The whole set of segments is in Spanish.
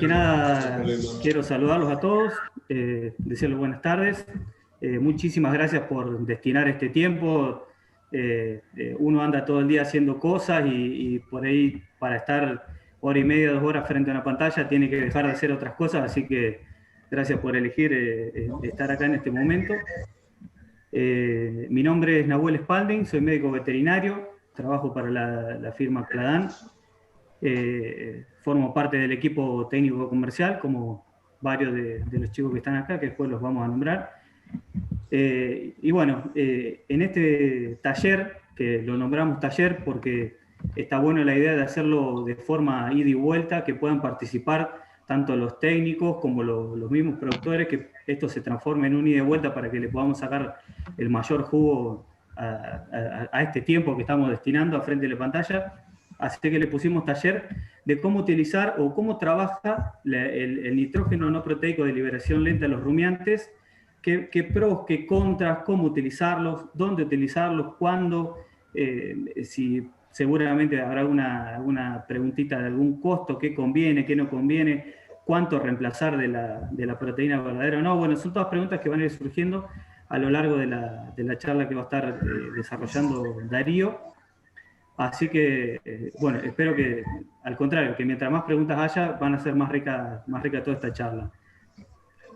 que nada, quiero saludarlos a todos, desearles buenas tardes. Muchísimas gracias por destinar este tiempo. Uno anda todo el día haciendo cosas y por ahí para estar hora y media, 2 horas frente a una pantalla tiene que dejar de hacer otras cosas, así que gracias por elegir estar acá en este momento. Mi nombre es Nahuel Spalding, soy médico veterinario, trabajo para la firma Cladan. Formo parte del equipo técnico comercial, como varios de los chicos que están acá, que después los vamos a nombrar. Y bueno, en este taller, que lo nombramos taller porque está bueno la idea de hacerlo de forma ida y vuelta, que puedan participar tanto los técnicos como los mismos productores, que esto se transforme en un ida y vuelta para que le podamos sacar el mayor jugo a este tiempo que estamos destinando a frente de la pantalla. Así que le pusimos taller de cómo utilizar o cómo trabaja el nitrógeno no proteico de liberación lenta de los rumiantes, qué pros, qué contras, cómo utilizarlos, dónde utilizarlos, cuándo, si seguramente habrá alguna preguntita de algún costo, qué conviene, qué no conviene, cuánto reemplazar de la proteína verdadera o no. Bueno, son todas preguntas que van a ir surgiendo a lo largo de la charla que va a estar desarrollando Darío. Así que, bueno, espero que, al contrario, que mientras más preguntas haya, van a ser más rica toda esta charla.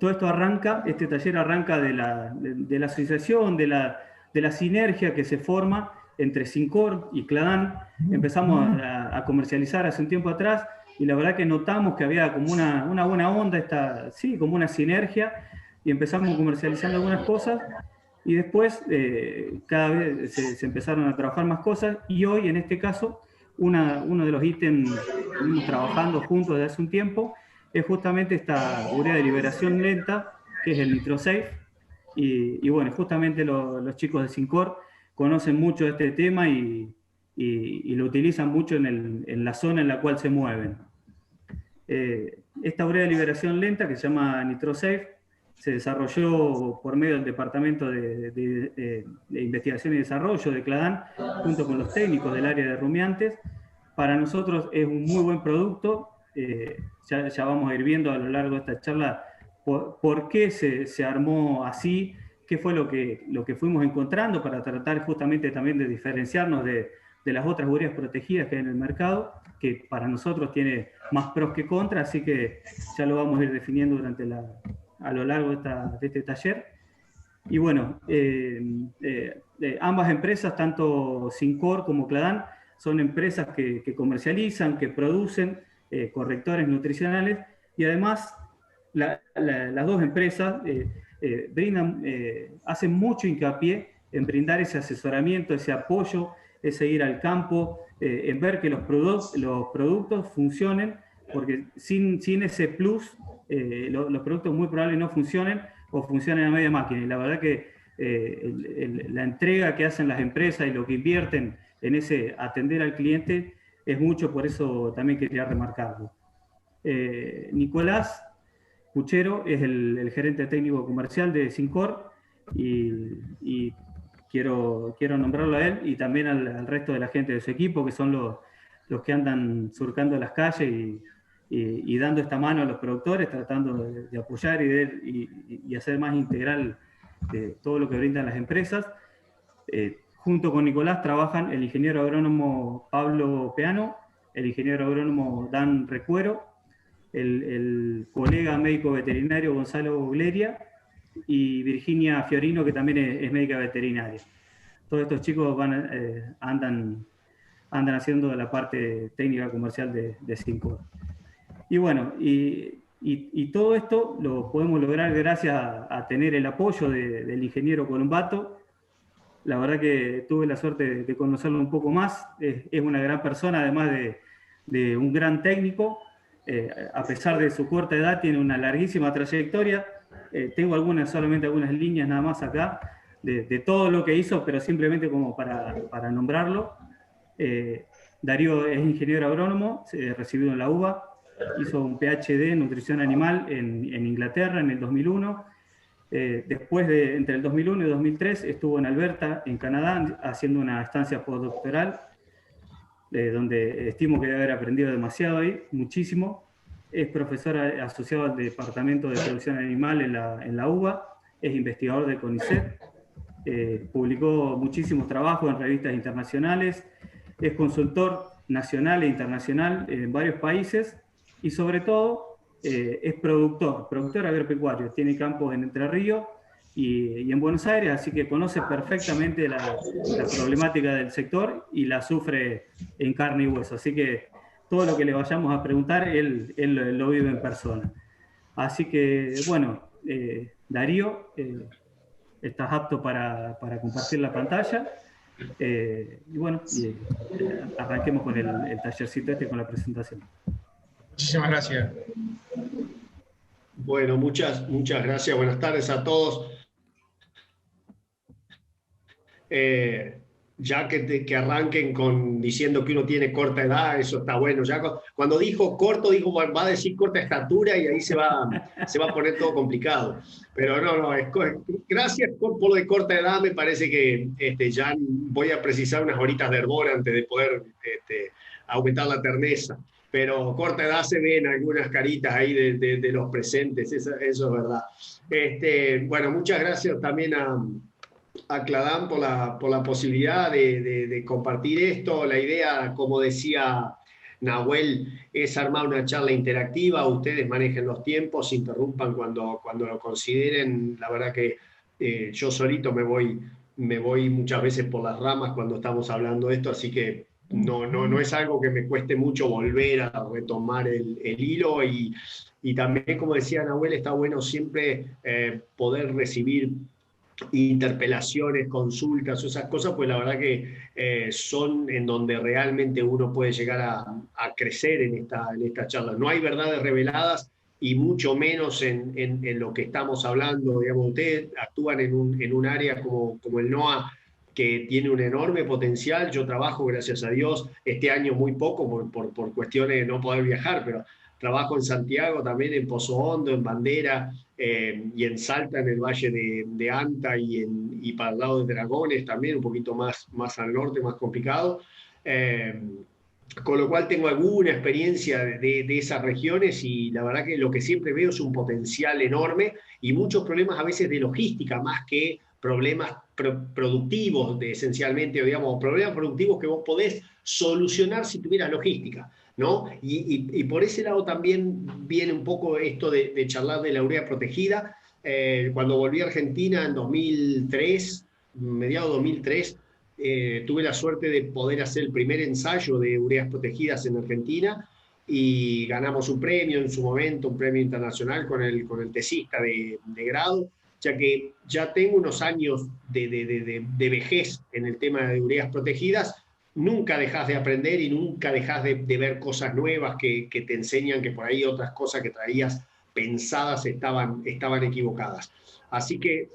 Todo esto arranca, este taller arranca de la asociación, de la sinergia que se forma entre Sincor y Cladan. Empezamos a comercializar hace un tiempo atrás y la verdad que notamos que había como una buena onda, sí, como una sinergia, y empezamos comercializando algunas cosas. Y después cada vez se empezaron a trabajar más cosas y hoy, en este caso, uno de los ítems que venimos trabajando juntos desde hace un tiempo es justamente esta urea de liberación lenta, que es el NitroSafe. Y bueno, justamente los chicos de Sincor conocen mucho de este tema y lo utilizan mucho en la zona en la cual se mueven. Esta urea de liberación lenta, que se llama NitroSafe, se desarrolló por medio del Departamento de Investigación y Desarrollo de Cladan, junto con los técnicos del área de rumiantes. Para nosotros es un muy buen producto. Ya vamos a ir viendo a lo largo de esta charla por qué se armó así, qué fue lo que fuimos encontrando para tratar justamente también de diferenciarnos de las otras ureas protegidas que hay en el mercado, que para nosotros tiene más pros que contras, así que ya lo vamos a ir definiendo a lo largo de este taller. Y bueno, ambas empresas, tanto Sincor como Cladan, son empresas que comercializan, que producen correctores nutricionales, y además las dos empresas hacen mucho hincapié en brindar ese asesoramiento, ese apoyo, ese ir al campo, en ver que los productos funcionen, porque sin ese plus, los productos muy probablemente no funcionen o funcionen a media máquina. Y la verdad que la entrega que hacen las empresas y lo que invierten en ese atender al cliente es mucho, por eso también quería remarcarlo. Nicolás Puchero es el gerente técnico comercial de Sincor y quiero nombrarlo a él y también al resto de la gente de su equipo, que son los que andan surcando las calles y dando esta mano a los productores, tratando de apoyar y hacer más integral todo lo que brindan las empresas. Junto con Nicolás trabajan el ingeniero agrónomo Pablo Peano, el ingeniero agrónomo Dan Recuero, el colega médico veterinario Gonzalo Gleria y Virginia Fiorino, que también es médica veterinaria. Todos estos chicos andan haciendo la parte técnica comercial de Sincor. Y bueno, y todo esto lo podemos lograr gracias a tener el apoyo del ingeniero Colombato. La verdad que tuve la suerte de conocerlo un poco más. Es una gran persona, además de un gran técnico. A pesar de su corta edad, tiene una larguísima trayectoria. Tengo solamente algunas líneas nada más acá de todo lo que hizo, pero simplemente como para nombrarlo. Darío es ingeniero agrónomo, recibido en la UBA, hizo un PhD en nutrición animal en Inglaterra en el 2001. Después entre el 2001 y 2003 estuvo en Alberta, en Canadá, haciendo una estancia postdoctoral, donde estimo que debe haber aprendido demasiado ahí, muchísimo. es profesor asociado al Departamento de Producción Animal en la UBA, es investigador de CONICET, publicó muchísimos trabajos en revistas internacionales, es consultor nacional e internacional en varios países y sobre todo es productor agropecuario, tiene campos en Entre Ríos y en Buenos Aires, así que conoce perfectamente la problemática del sector y la sufre en carne y hueso, así que todo lo que le vayamos a preguntar, él lo vive en persona. Así que, bueno, Darío, estás apto para compartir la pantalla. Y bueno, arranquemos con el tallercito con la presentación. Muchísimas gracias. Bueno, muchas gracias. Buenas tardes a todos. Ya que arranquen diciendo que uno tiene corta edad, eso está bueno. Ya cuando dijo corto, dijo, va a decir corta estatura y ahí se va a poner todo complicado. Pero no, gracias por lo de corta edad. Me parece que ya voy a precisar unas horitas de hervor antes de poder aumentar la terneza. Pero corta edad se ven algunas caritas ahí de los presentes, eso es verdad. Bueno, muchas gracias también a Cladán por la posibilidad de compartir esto. La idea, como decía Nahuel, es armar una charla interactiva. Ustedes manejen los tiempos, interrumpan cuando lo consideren. La verdad que yo solito me voy muchas veces por las ramas cuando estamos hablando de esto, así que no es algo que me cueste mucho volver a retomar el hilo. Y también, como decía Nahuel, está bueno siempre poder recibir interpelaciones, consultas, esas cosas, pues la verdad que son en donde realmente uno puede llegar a crecer en esta charla. No hay verdades reveladas y mucho menos en lo que estamos hablando. Digamos, ustedes actúan en un área como el NOA, que tiene un enorme potencial. Yo trabajo, gracias a Dios, este año muy poco por cuestiones de no poder viajar, pero trabajo en Santiago, también en Pozo Hondo, en Bandera, y en Salta, en el Valle de Anta y para el lado de Dragones también, un poquito más al norte, más complicado. Con lo cual tengo alguna experiencia de esas regiones y la verdad que lo que siempre veo es un potencial enorme y muchos problemas a veces de logística, más que problemas productivos esencialmente, o digamos, problemas productivos que vos podés solucionar si tuvieras logística, ¿no? Y por ese lado también viene un poco esto de charlar de la urea protegida. Cuando volví a Argentina en 2003, mediados de 2003, tuve la suerte de poder hacer el primer ensayo de ureas protegidas en Argentina y ganamos un premio en su momento, un premio internacional con el tesista de grado, ya que ya tengo unos años de vejez en el tema de ureas protegidas. Nunca dejas de aprender y nunca dejas de ver cosas nuevas que te enseñan que por ahí otras cosas que traías pensadas estaban equivocadas. Así que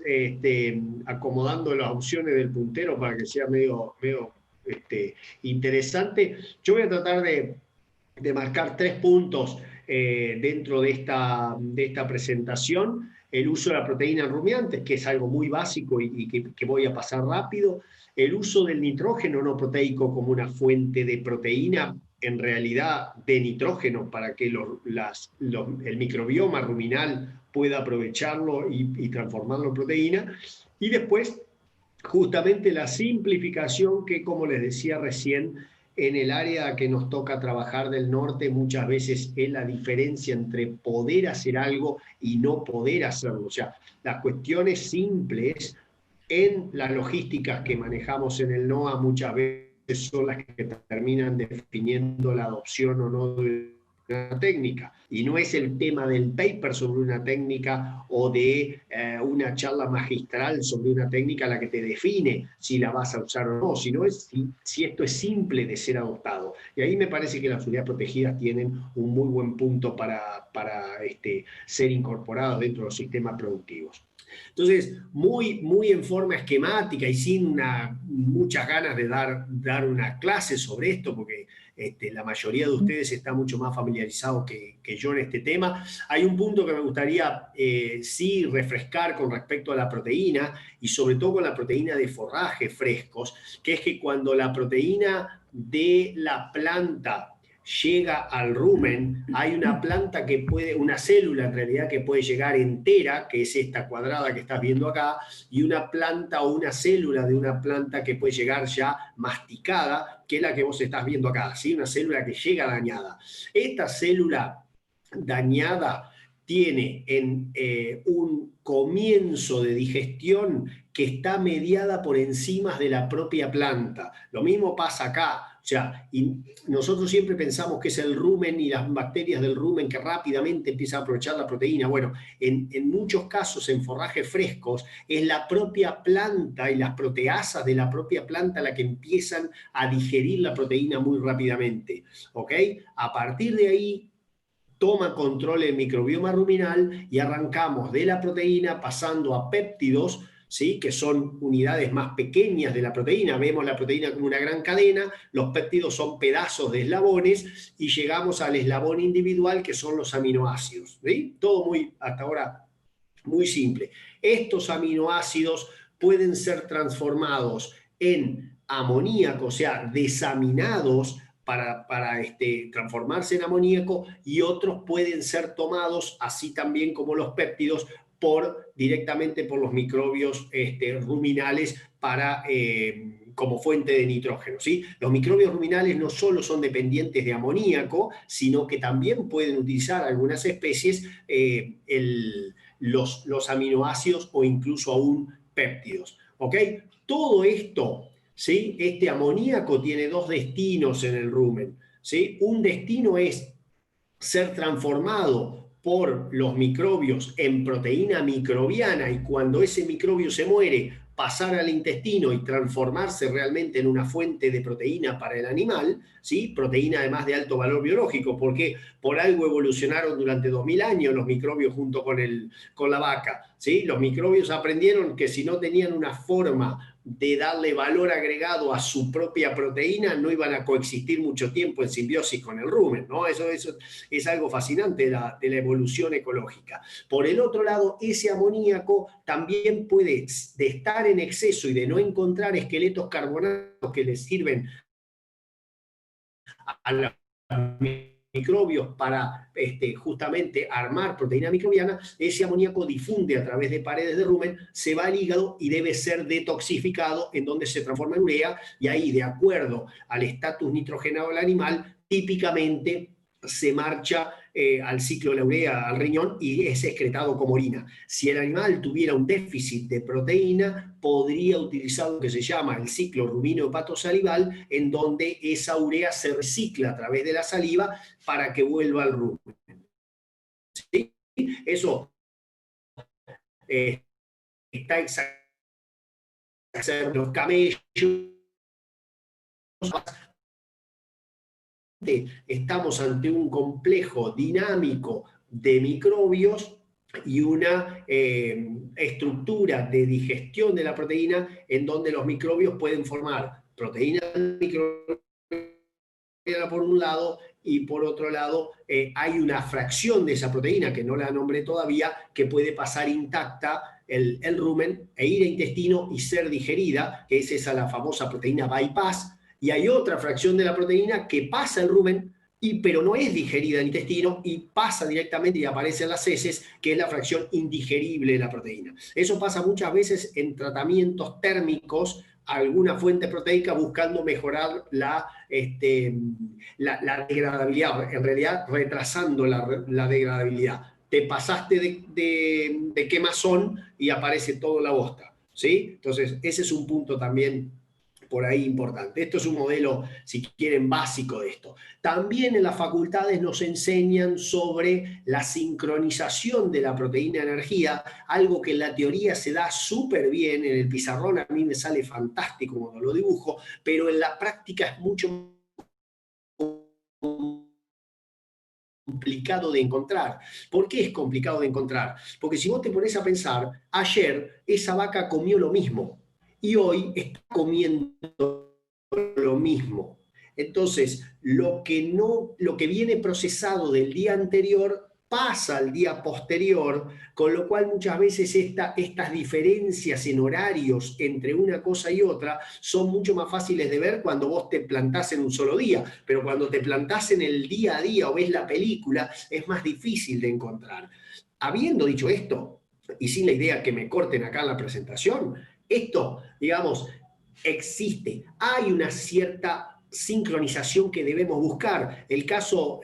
acomodando las opciones del puntero para que sea medio interesante, yo voy a tratar de marcar 3 puntos dentro de esta presentación. El uso de la proteína en rumiantes, que es algo muy básico y que voy a pasar rápido. El uso del nitrógeno no proteico como una fuente de proteína, en realidad de nitrógeno, para que el microbioma ruminal pueda aprovecharlo y transformarlo en proteína. Y después, justamente la simplificación que, como les decía recién, en el área que nos toca trabajar del norte muchas veces es la diferencia entre poder hacer algo y no poder hacerlo. O sea, las cuestiones simples en las logísticas que manejamos en el NOA muchas veces son las que terminan definiendo la adopción o no de una técnica. Y no es el tema del paper sobre una técnica o de una charla magistral sobre una técnica la que te define si la vas a usar o no, sino es si esto es simple de ser adoptado. Y ahí me parece que las unidades protegidas tienen un muy buen punto para ser incorporados dentro de los sistemas productivos. Entonces, muy en forma esquemática y sin muchas ganas de dar una clase sobre esto, porque la mayoría de ustedes está mucho más familiarizado que yo en este tema. Hay un punto que me gustaría sí refrescar con respecto a la proteína y sobre todo con la proteína de forraje frescos, que es que cuando la proteína de la planta llega al rumen, hay una planta que puede, una célula en realidad que puede llegar entera, que es esta cuadrada que estás viendo acá, y una planta o una célula de una planta que puede llegar ya masticada, que es la que vos estás viendo acá, ¿sí? Una célula que llega dañada. Esta célula dañada tiene un comienzo de digestión que está mediada por enzimas de la propia planta. Lo mismo pasa acá. O sea, y nosotros siempre pensamos que es el rumen y las bacterias del rumen que rápidamente empiezan a aprovechar la proteína. Bueno, en muchos casos, en forrajes frescos, es la propia planta y las proteasas de la propia planta la que empiezan a digerir la proteína muy rápidamente. ¿Ok? A partir de ahí, toma control el microbioma ruminal y arrancamos de la proteína pasando a péptidos, ¿sí? Que son unidades más pequeñas de la proteína. Vemos la proteína como una gran cadena, los péptidos son pedazos de eslabones y llegamos al eslabón individual que son los aminoácidos. ¿Sí? Todo muy, hasta ahora, muy simple. Estos aminoácidos pueden ser transformados en amoníaco, o sea, desaminados para transformarse en amoníaco, y otros pueden ser tomados, así también como los péptidos, directamente por los microbios ruminales como fuente de nitrógeno. ¿Sí? Los microbios ruminales no solo son dependientes de amoníaco, sino que también pueden utilizar algunas especies los aminoácidos o incluso aún péptidos. ¿Ok? Todo esto, ¿sí? Este amoníaco tiene dos destinos en el rumen. ¿Sí? Un destino es ser transformado por los microbios en proteína microbiana, y cuando ese microbio se muere, pasar al intestino y transformarse realmente en una fuente de proteína para el animal, ¿sí? Proteína además de alto valor biológico, porque por algo evolucionaron durante 2000 años los microbios junto con la vaca, ¿sí? Los microbios aprendieron que si no tenían una forma de darle valor agregado a su propia proteína, no iban a coexistir mucho tiempo en simbiosis con el rumen, ¿no? Eso es algo fascinante de la evolución ecológica. Por el otro lado, ese amoníaco también puede, de estar en exceso y de no encontrar esqueletos carbonados que les sirven a los microbios para justamente armar proteína microbiana, ese amoníaco difunde a través de paredes de rumen, se va al hígado y debe ser detoxificado, en donde se transforma en urea, y ahí, de acuerdo al estatus nitrogenado del animal, típicamente se marcha al ciclo de la urea al riñón y es excretado como orina. Si el animal tuviera un déficit de proteína, podría utilizar lo que se llama el ciclo rumino-hepatosalival, en donde esa urea se recicla a través de la saliva para que vuelva al rumen. ¿Sí? Eso está exactamente en los camellos. Estamos ante un complejo dinámico de microbios y una estructura de digestión de la proteína, en donde los microbios pueden formar proteína microbiana por un lado, y por otro lado hay una fracción de esa proteína, que no la nombré todavía, que puede pasar intacta el rumen e ir a intestino y ser digerida, que es esa la famosa proteína bypass. Y hay otra fracción de la proteína que pasa el rumen, pero no es digerida en intestino y pasa directamente y aparece en las heces, que es la fracción indigerible de la proteína. Eso pasa muchas veces en tratamientos térmicos a alguna fuente proteica, buscando mejorar la degradabilidad, en realidad retrasando la degradabilidad. Te pasaste de quemazón y aparece toda la bosta. ¿Sí? Entonces, ese es un punto también por ahí importante. Esto es un modelo, si quieren, básico de esto. También en las facultades nos enseñan sobre la sincronización de la proteína de energía, algo que en la teoría se da súper bien. En el pizarrón a mí me sale fantástico cuando lo dibujo, pero en la práctica es mucho complicado de encontrar. ¿Por qué es complicado de encontrar? Porque si vos te pones a pensar, ayer esa vaca comió lo mismo y hoy está comiendo lo mismo. Entonces, lo que viene procesado del día anterior pasa al día posterior, con lo cual muchas veces estas diferencias en horarios entre una cosa y otra son mucho más fáciles de ver cuando vos te plantás en un solo día, pero cuando te plantás en el día a día o ves la película es más difícil de encontrar. Habiendo dicho esto, y sin la idea que me corten acá en la presentación, esto, digamos, existe. Hay una cierta sincronización que debemos buscar. El caso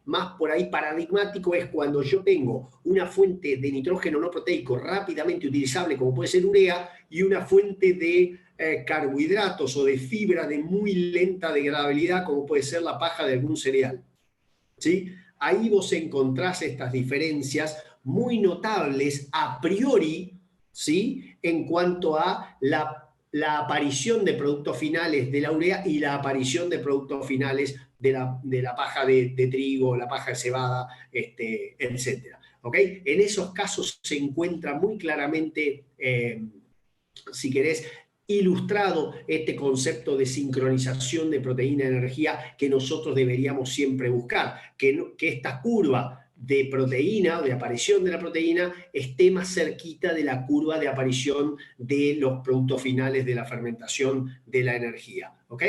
más por ahí paradigmático es cuando yo tengo una fuente de nitrógeno no proteico rápidamente utilizable, como puede ser urea, y una fuente de carbohidratos o de fibra de muy lenta degradabilidad, como puede ser la paja de algún cereal. ¿Sí? Ahí vos encontrás estas diferencias muy notables a priori, ¿sí? En cuanto a la aparición de productos finales de la urea y la aparición de productos finales de la paja de trigo, la paja de cebada, etc. ¿Okay? En esos casos se encuentra muy claramente, si querés, ilustrado este concepto de sincronización de proteína-energía que nosotros deberíamos siempre buscar, que esta curva de proteína, de aparición de la proteína, esté más cerquita de la curva de aparición de los productos finales de la fermentación de la energía. ¿Ok?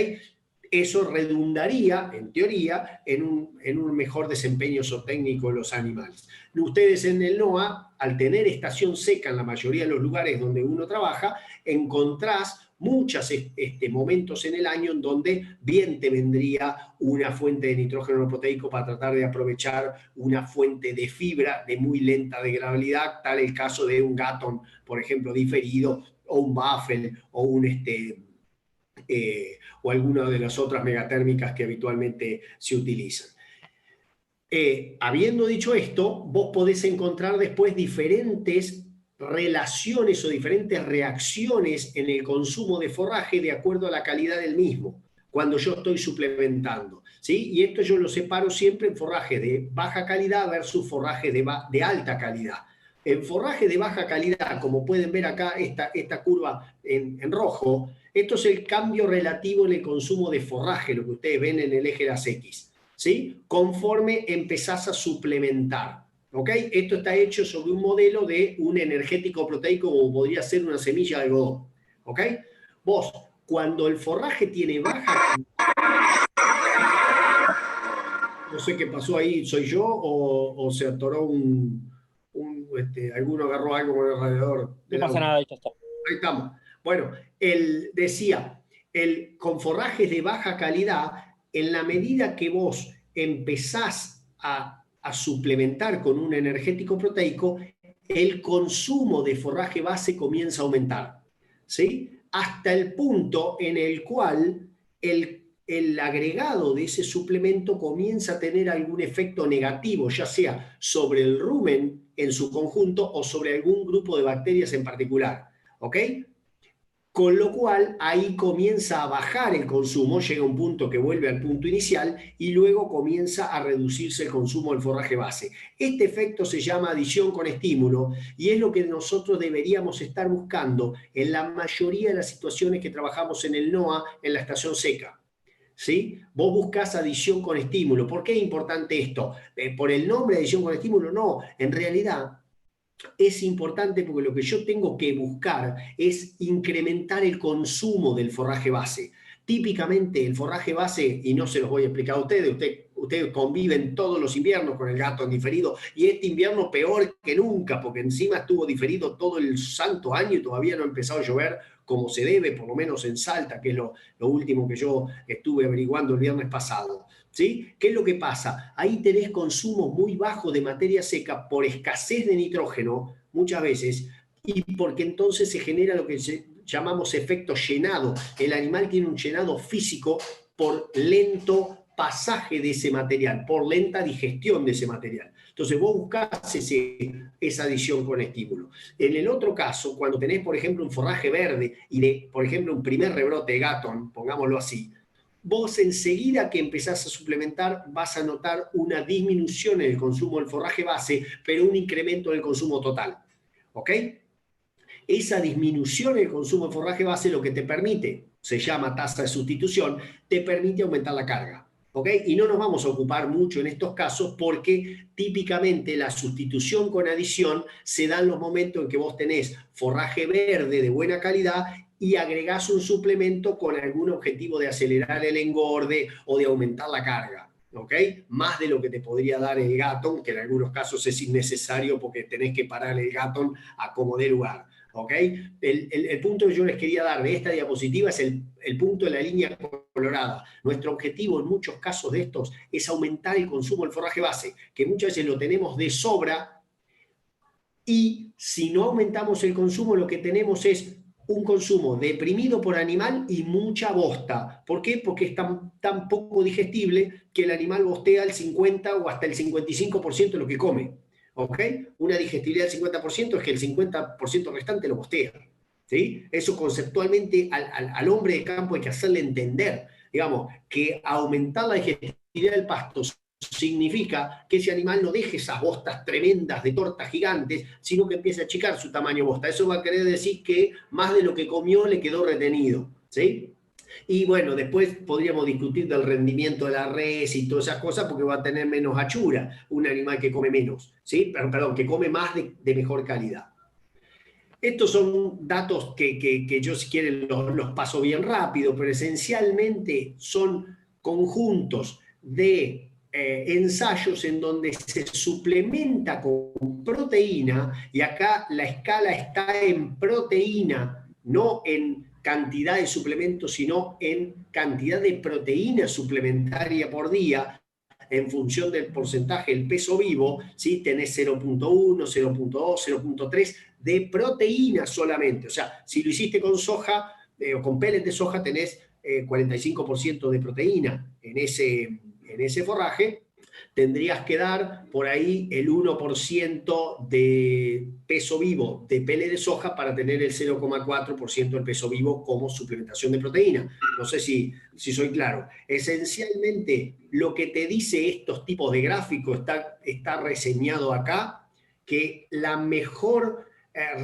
Eso redundaría, en teoría, en un mejor desempeño zootécnico en los animales. Ustedes en el NOAA, al tener estación seca en la mayoría de los lugares donde uno trabaja, encontrás muchos momentos en el año en donde bien te vendría una fuente de nitrógeno no proteico para tratar de aprovechar una fuente de fibra de muy lenta degradabilidad, tal el caso de un Gatton, por ejemplo, diferido, o un Buffel, o o alguna de las otras megatérmicas que habitualmente se utilizan. Habiendo dicho esto, vos podés encontrar después diferentes relaciones o diferentes reacciones en el consumo de forraje de acuerdo a la calidad del mismo, cuando yo estoy suplementando, ¿sí? Y esto yo lo separo siempre en forraje de baja calidad versus forraje de alta calidad. En forraje de baja calidad, como pueden ver acá, esta curva en rojo, esto es el cambio relativo en el consumo de forraje, lo que ustedes ven en el eje de las X, ¿sí? Conforme empezás a suplementar. ¿Ok? Esto está hecho sobre un modelo de un energético proteico como podría ser una semilla de algodón. ¿Ok? Vos, cuando el forraje tiene baja... No sé qué pasó ahí, ¿soy yo o se atoró alguno agarró algo con el radiador? No pasa nada, ahí está. Ahí estamos. Bueno, él decía, con forrajes de baja calidad, en la medida que vos empezás a suplementar con un energético proteico, el consumo de forraje base comienza a aumentar, ¿sí? Hasta el punto en el cual el agregado de ese suplemento comienza a tener algún efecto negativo, ya sea sobre el rumen en su conjunto o sobre algún grupo de bacterias en particular. ¿Ok? Con lo cual ahí comienza a bajar el consumo, llega un punto que vuelve al punto inicial y luego comienza a reducirse el consumo del forraje base. Este efecto se llama adición con estímulo y es lo que nosotros deberíamos estar buscando en la mayoría de las situaciones que trabajamos en el NOAA en la estación seca. ¿Sí? Vos buscás adición con estímulo. ¿Por qué es importante esto? ¿Por el nombre de adición con estímulo? No, en realidad es importante porque lo que yo tengo que buscar es incrementar el consumo del forraje base. Típicamente el forraje base, y no se los voy a explicar a ustedes conviven todos los inviernos con el Gatton diferido, y este invierno peor que nunca, porque encima estuvo diferido todo el santo año y todavía no ha empezado a llover como se debe, por lo menos en Salta, que es lo último que yo estuve averiguando el viernes pasado. ¿Sí? ¿Qué es lo que pasa? Ahí tenés consumo muy bajo de materia seca por escasez de nitrógeno, muchas veces, y porque entonces se genera lo que llamamos efecto llenado. El animal tiene un llenado físico por lento pasaje de ese material, por lenta digestión de ese material. Entonces vos buscás esa adición con estímulo. En el otro caso, cuando tenés, por ejemplo, un forraje verde y, por ejemplo, un primer rebrote de Gatton, pongámoslo así, vos enseguida que empezás a suplementar vas a notar una disminución en el consumo del forraje base, pero un incremento en el consumo total. ¿Ok? Esa disminución en el consumo de forraje base lo que te permite, se llama tasa de sustitución, te permite aumentar la carga. ¿ok? Y no nos vamos a ocupar mucho en estos casos porque típicamente la sustitución con adición se da en los momentos en que vos tenés forraje verde de buena calidad y agregás un suplemento con algún objetivo de acelerar el engorde o de aumentar la carga, ¿ok? Más de lo que te podría dar el Gatton, que en algunos casos es innecesario porque tenés que parar el Gatton a como dé lugar, ¿ok? El punto que yo les quería dar de esta diapositiva es el punto de la línea colorada. Nuestro objetivo en muchos casos de estos es aumentar el consumo del forraje base, que muchas veces lo tenemos de sobra, y si no aumentamos el consumo, lo que tenemos es un consumo deprimido por animal y mucha bosta. ¿Por qué? Porque es tan poco digestible que el animal bostea el 50 o hasta el 55% de lo que come. ¿Ok? Una digestibilidad del 50% es que el 50% restante lo bostea. ¿Sí? Eso conceptualmente al hombre de campo hay que hacerle entender, digamos, que aumentar la digestibilidad del pasto significa que ese animal no deje esas bostas tremendas de tortas gigantes, sino que empiece a achicar su tamaño bosta. Eso va a querer decir que más de lo que comió le quedó retenido, ¿sí? Y bueno, después podríamos discutir del rendimiento de la res y todas esas cosas porque va a tener menos hachura un animal que come menos, ¿sí? Perdón, que come más de mejor calidad. Estos son datos que yo, si quieren, los paso bien rápido, pero esencialmente son conjuntos de ensayos en donde se suplementa con proteína, y acá la escala está en proteína, no en cantidad de suplementos, sino en cantidad de proteína suplementaria por día, en función del porcentaje del peso vivo, ¿sí? Tenés 0.1, 0.2, 0.3 de proteína solamente. O sea, si lo hiciste con soja o con pellets de soja, tenés 45% de proteína en ese forraje. Tendrías que dar por ahí el 1% de peso vivo de pele de soja para tener el 0,4% del peso vivo como suplementación de proteína. No sé si soy claro. Esencialmente, lo que te dice estos tipos de gráficos está reseñado acá, que la mejor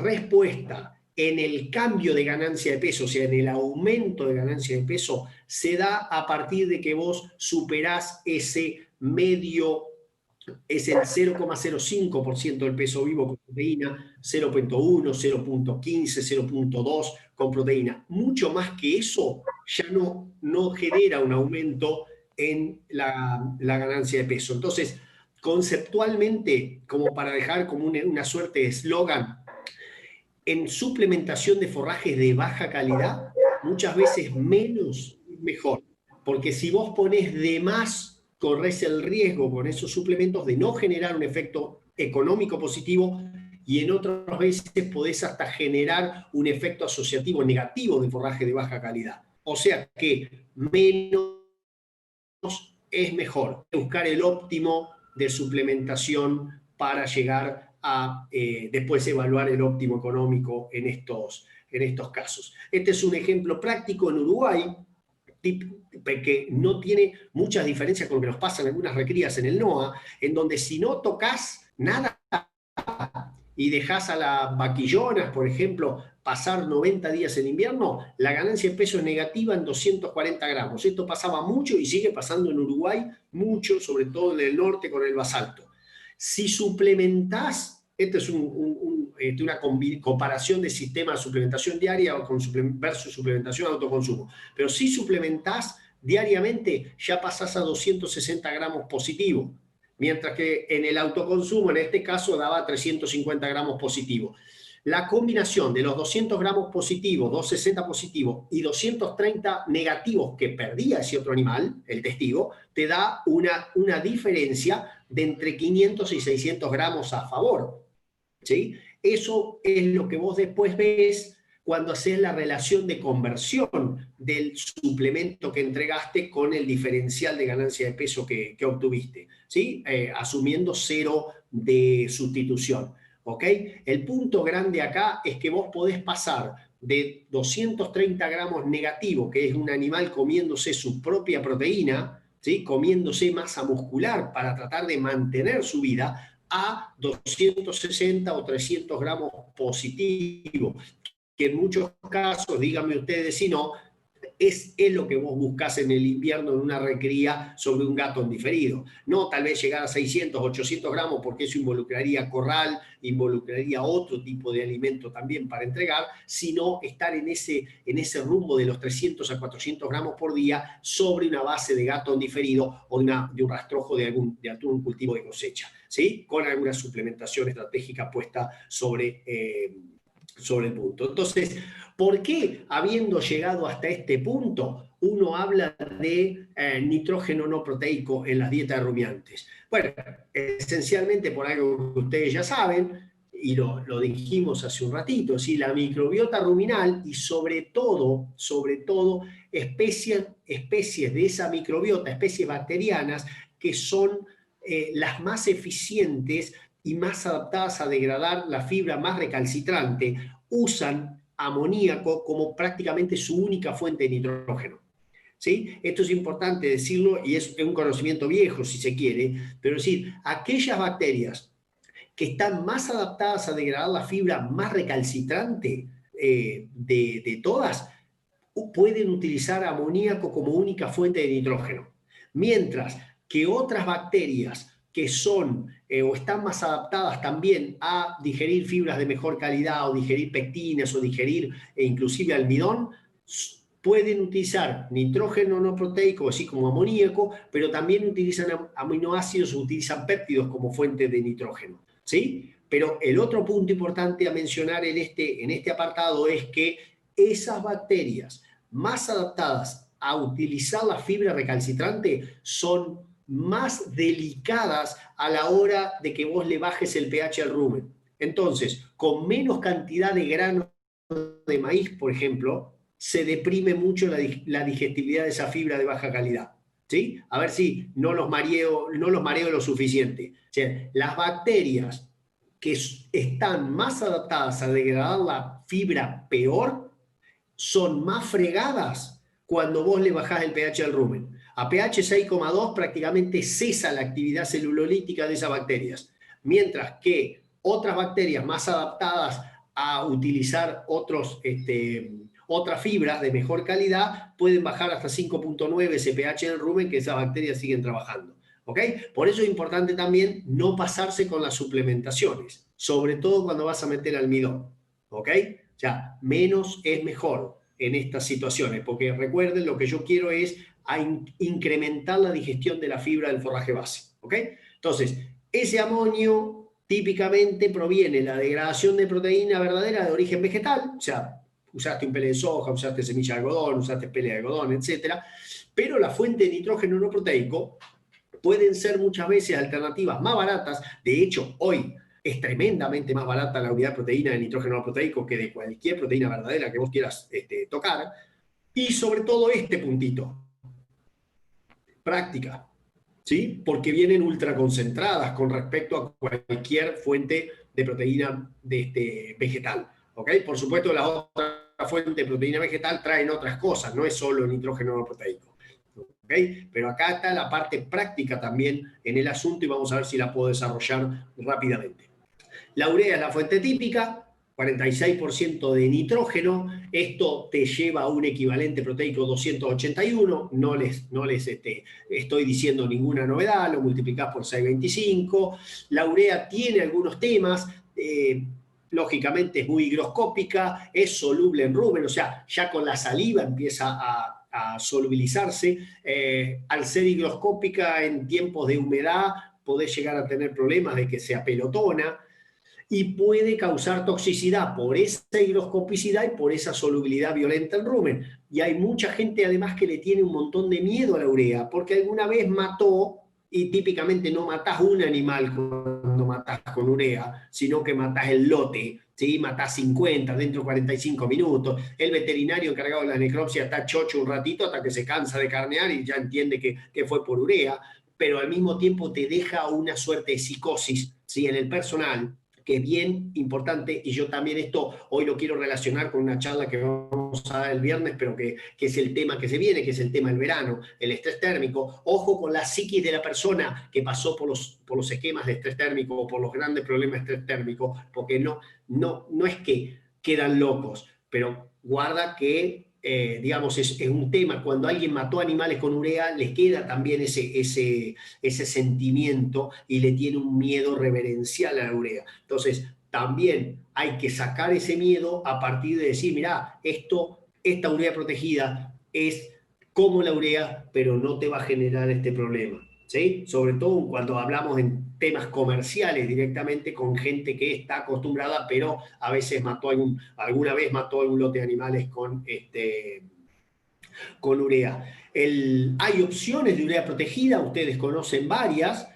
respuesta en el cambio de ganancia de peso, o sea, en el aumento de ganancia de peso, se da a partir de que vos superás ese medio, es el 0,05% del peso vivo con proteína, 0.1, 0.15, 0.2 con proteína. Mucho más que eso ya no genera un aumento en la ganancia de peso. Entonces, conceptualmente, como para dejar como una suerte de eslogan, en suplementación de forrajes de baja calidad, muchas veces menos es mejor. Porque si vos ponés de más, corres el riesgo con esos suplementos de no generar un efecto económico positivo, y en otras veces podés hasta generar un efecto asociativo negativo de forraje de baja calidad. O sea que menos es mejor. Buscar el óptimo de suplementación para llegar a después evaluar el óptimo económico en estos casos. Este es un ejemplo práctico en Uruguay, que no tiene muchas diferencias con lo que nos pasa en algunas recrías en el NOA, en donde si no tocas nada y dejás a las vaquillonas, por ejemplo, pasar 90 días en invierno, la ganancia de peso es negativa en 240 gramos. Esto pasaba mucho y sigue pasando en Uruguay mucho, sobre todo en el norte con el basalto. Si suplementás, esto es una comparación de sistema de suplementación diaria versus suplementación de autoconsumo, pero si suplementás diariamente ya pasás a 260 gramos positivo, mientras que en el autoconsumo, en este caso, daba 350 gramos positivo. La combinación de los 200 gramos positivos, 260 positivos y 230 negativos que perdía ese otro animal, el testigo, te da una diferencia de entre 500 y 600 gramos a favor, ¿sí? Eso es lo que vos después ves cuando haces la relación de conversión del suplemento que entregaste con el diferencial de ganancia de peso que obtuviste, ¿sí? Asumiendo 0 de sustitución. ¿Ok? El punto grande acá es que vos podés pasar de 230 gramos negativo, que es un animal comiéndose su propia proteína, ¿sí? Comiéndose masa muscular para tratar de mantener su vida, a 260 o 300 gramos positivo, que en muchos casos, díganme ustedes si no, es lo que vos buscás en el invierno en una recría sobre un gato en diferido. No tal vez llegar a 600, 800 gramos, porque eso involucraría corral, involucraría otro tipo de alimento también para entregar, sino estar en ese rumbo de los 300 a 400 gramos por día sobre una base de gato en diferido o de un rastrojo de algún cultivo de cosecha, ¿sí? Con alguna suplementación estratégica puesta sobre el punto. Entonces, ¿por qué, habiendo llegado hasta este punto, uno habla de nitrógeno no proteico en las dietas de rumiantes? Bueno, esencialmente por algo que ustedes ya saben, y lo dijimos hace un ratito, ¿sí? La microbiota ruminal y sobre todo especies de esa microbiota, especies bacterianas, que son las más eficientes y más adaptadas a degradar la fibra más recalcitrante, usan amoníaco como prácticamente su única fuente de nitrógeno. ¿Sí? Esto es importante decirlo y es un conocimiento viejo, si se quiere, pero es decir, aquellas bacterias que están más adaptadas a degradar la fibra más recalcitrante de todas, pueden utilizar amoníaco como única fuente de nitrógeno. Mientras que otras bacterias que son o están más adaptadas también a digerir fibras de mejor calidad o digerir pectinas o digerir inclusive almidón, pueden utilizar nitrógeno no proteico, así como amoníaco, pero también utilizan aminoácidos o utilizan péptidos como fuente de nitrógeno, ¿sí? Pero el otro punto importante a mencionar en este apartado es que esas bacterias más adaptadas a utilizar la fibra recalcitrante son más delicadas a la hora de que vos le bajes el pH al rumen. Entonces, con menos cantidad de grano de maíz, por ejemplo, se deprime mucho la digestibilidad de esa fibra de baja calidad. ¿Sí? A ver si no los mareo lo suficiente. O sea, las bacterias que están más adaptadas a degradar la fibra peor son más fregadas cuando vos le bajás el pH al rumen. A pH 6,2 prácticamente cesa la actividad celulolítica de esas bacterias, mientras que otras bacterias más adaptadas a utilizar otras fibras de mejor calidad pueden bajar hasta 5,9 ese pH del rumen, que esas bacterias siguen trabajando. ¿Okay? Por eso es importante también no pasarse con las suplementaciones, sobre todo cuando vas a meter almidón. ¿Okay? O sea, menos es mejor en estas situaciones, porque recuerden, lo que yo quiero es incrementar la digestión de la fibra del forraje base. ¿Okay? Entonces, ese amonio típicamente proviene de la degradación de proteína verdadera de origen vegetal, o sea, usaste un pele de soja, usaste semilla de algodón, usaste pele de algodón, etc. Pero la fuente de nitrógeno no proteico pueden ser muchas veces alternativas más baratas. De hecho, hoy es tremendamente más barata la unidad de proteína de nitrógeno no proteico que de cualquier proteína verdadera que vos quieras tocar. Y sobre todo este puntito, práctica, ¿sí? Porque vienen ultraconcentradas con respecto a cualquier fuente de proteína vegetal. ¿Okay? Por supuesto, las otras fuentes de proteína vegetal traen otras cosas, no es solo nitrógeno no proteico. ¿Okay? Pero acá está la parte práctica también en el asunto y vamos a ver si la puedo desarrollar rápidamente. La urea es la fuente típica, 46% de nitrógeno. Esto te lleva a un equivalente proteico 281. No les estoy diciendo ninguna novedad, lo multiplicás por 625. La urea tiene algunos temas. Lógicamente es muy higroscópica, es soluble en rumen, o sea, ya con la saliva empieza a solubilizarse. Al ser higroscópica en tiempos de humedad, podés llegar a tener problemas de que se apelotona y puede causar toxicidad por esa higroscopicidad y por esa solubilidad violenta en rumen. Y hay mucha gente además que le tiene un montón de miedo a la urea, porque alguna vez mató, y típicamente no matás un animal cuando matás con urea, sino que matás el lote, ¿sí? Matás 50 dentro de 45 minutos. El veterinario encargado de la necropsia está chocho un ratito hasta que se cansa de carnear y ya entiende que fue por urea, pero al mismo tiempo te deja una suerte de psicosis, ¿sí? En el personal, que es bien importante, y yo también esto hoy lo quiero relacionar con una charla que vamos a dar el viernes, pero que es el tema que se viene, que es el tema del verano, el estrés térmico. Ojo con la psiquis de la persona que pasó por los esquemas de estrés térmico o por los grandes problemas de estrés térmico, porque no es que quedan locos, pero guarda que digamos, es un tema. Cuando alguien mató animales con urea, les queda también ese sentimiento y le tiene un miedo reverencial a la urea. Entonces, también hay que sacar ese miedo a partir de decir, mirá, esta urea protegida es como la urea, pero no te va a generar este problema. ¿Sí? Sobre todo cuando hablamos en temas comerciales directamente con gente que está acostumbrada, pero a veces alguna vez mató algún lote de animales con urea. Hay opciones de urea protegida, ustedes conocen varias,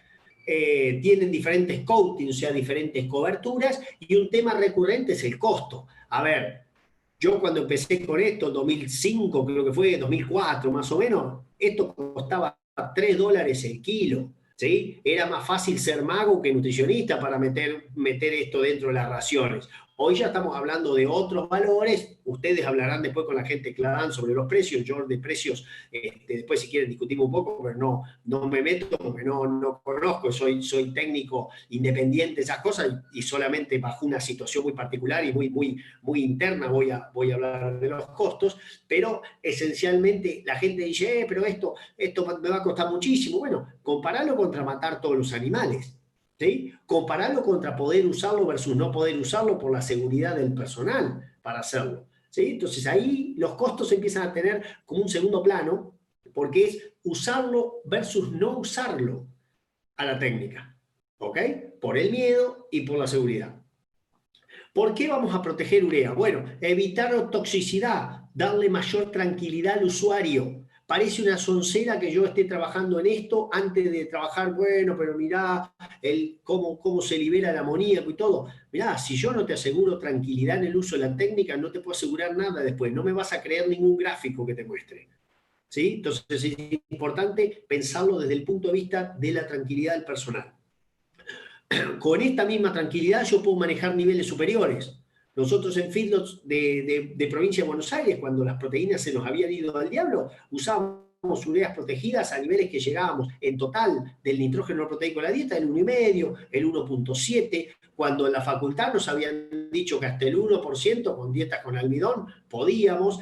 tienen diferentes coatings, o sea, diferentes coberturas, y un tema recurrente es el costo. A ver, yo cuando empecé con esto, en 2005, creo que fue, 2004 más o menos, esto costaba $3 el kilo. ¿Sí? Era más fácil ser mago que nutricionista para meter esto dentro de las raciones. Hoy ya estamos hablando de otros valores. Ustedes hablarán después con la gente Clarán sobre los precios. Yo de precios, después si quieren discutimos un poco, pero no me meto porque no conozco. Soy técnico independiente de esas cosas y solamente bajo una situación muy particular y muy interna voy a hablar de los costos. Pero esencialmente la gente dice, pero esto me va a costar muchísimo. Bueno, compararlo contra matar todos los animales. ¿Sí? Compararlo contra poder usarlo versus no poder usarlo por la seguridad del personal para hacerlo. ¿Sí? Entonces ahí los costos empiezan a tener como un segundo plano porque es usarlo versus no usarlo a la técnica. ¿Ok? Por el miedo y por la seguridad. ¿Por qué vamos a proteger urea? Bueno, evitar toxicidad, darle mayor tranquilidad al usuario. Parece una soncera que yo esté trabajando en esto antes de trabajar, bueno, pero mirá cómo se libera el amoníaco y todo. Mirá, si yo no te aseguro tranquilidad en el uso de la técnica, no te puedo asegurar nada después. No me vas a creer ningún gráfico que te muestre. ¿Sí? Entonces es importante pensarlo desde el punto de vista de la tranquilidad del personal. Con esta misma tranquilidad yo puedo manejar niveles superiores. Nosotros en feedlots de provincia de Buenos Aires, cuando las proteínas se nos habían ido al diablo, usábamos ureas protegidas a niveles que llegábamos en total del nitrógeno no proteico de la dieta, el 1,5, el 1,7, cuando en la facultad nos habían dicho que hasta el 1% con dietas con almidón podíamos,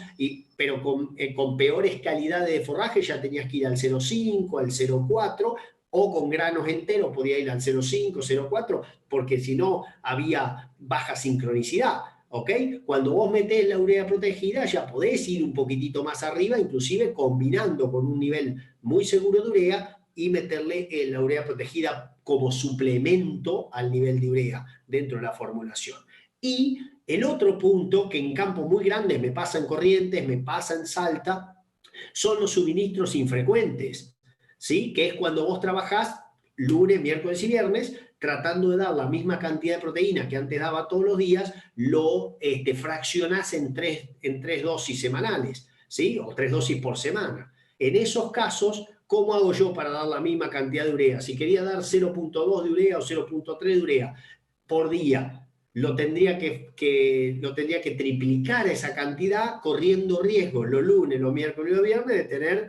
pero con peores calidades de forraje ya tenías que ir al 0,5, al 0,4, o con granos enteros podía ir al 0,5, 0,4, porque si no había baja sincronicidad. ¿Ok? Cuando vos metés la urea protegida ya podés ir un poquitito más arriba, inclusive combinando con un nivel muy seguro de urea y meterle la urea protegida como suplemento al nivel de urea dentro de la formulación. Y el otro punto que en campos muy grandes me pasa en Corrientes, me pasa en Salta, son los suministros infrecuentes. ¿Sí? Que es cuando vos trabajás lunes, miércoles y viernes, tratando de dar la misma cantidad de proteína que antes daba todos los días, lo fraccionás en tres dosis semanales, ¿sí? O 3 dosis por semana. En esos casos, ¿cómo hago yo para dar la misma cantidad de urea? Si quería dar 0,2 de urea o 0,3 de urea por día, lo tendría que triplicar esa cantidad, corriendo riesgo los lunes, los miércoles y los viernes de tener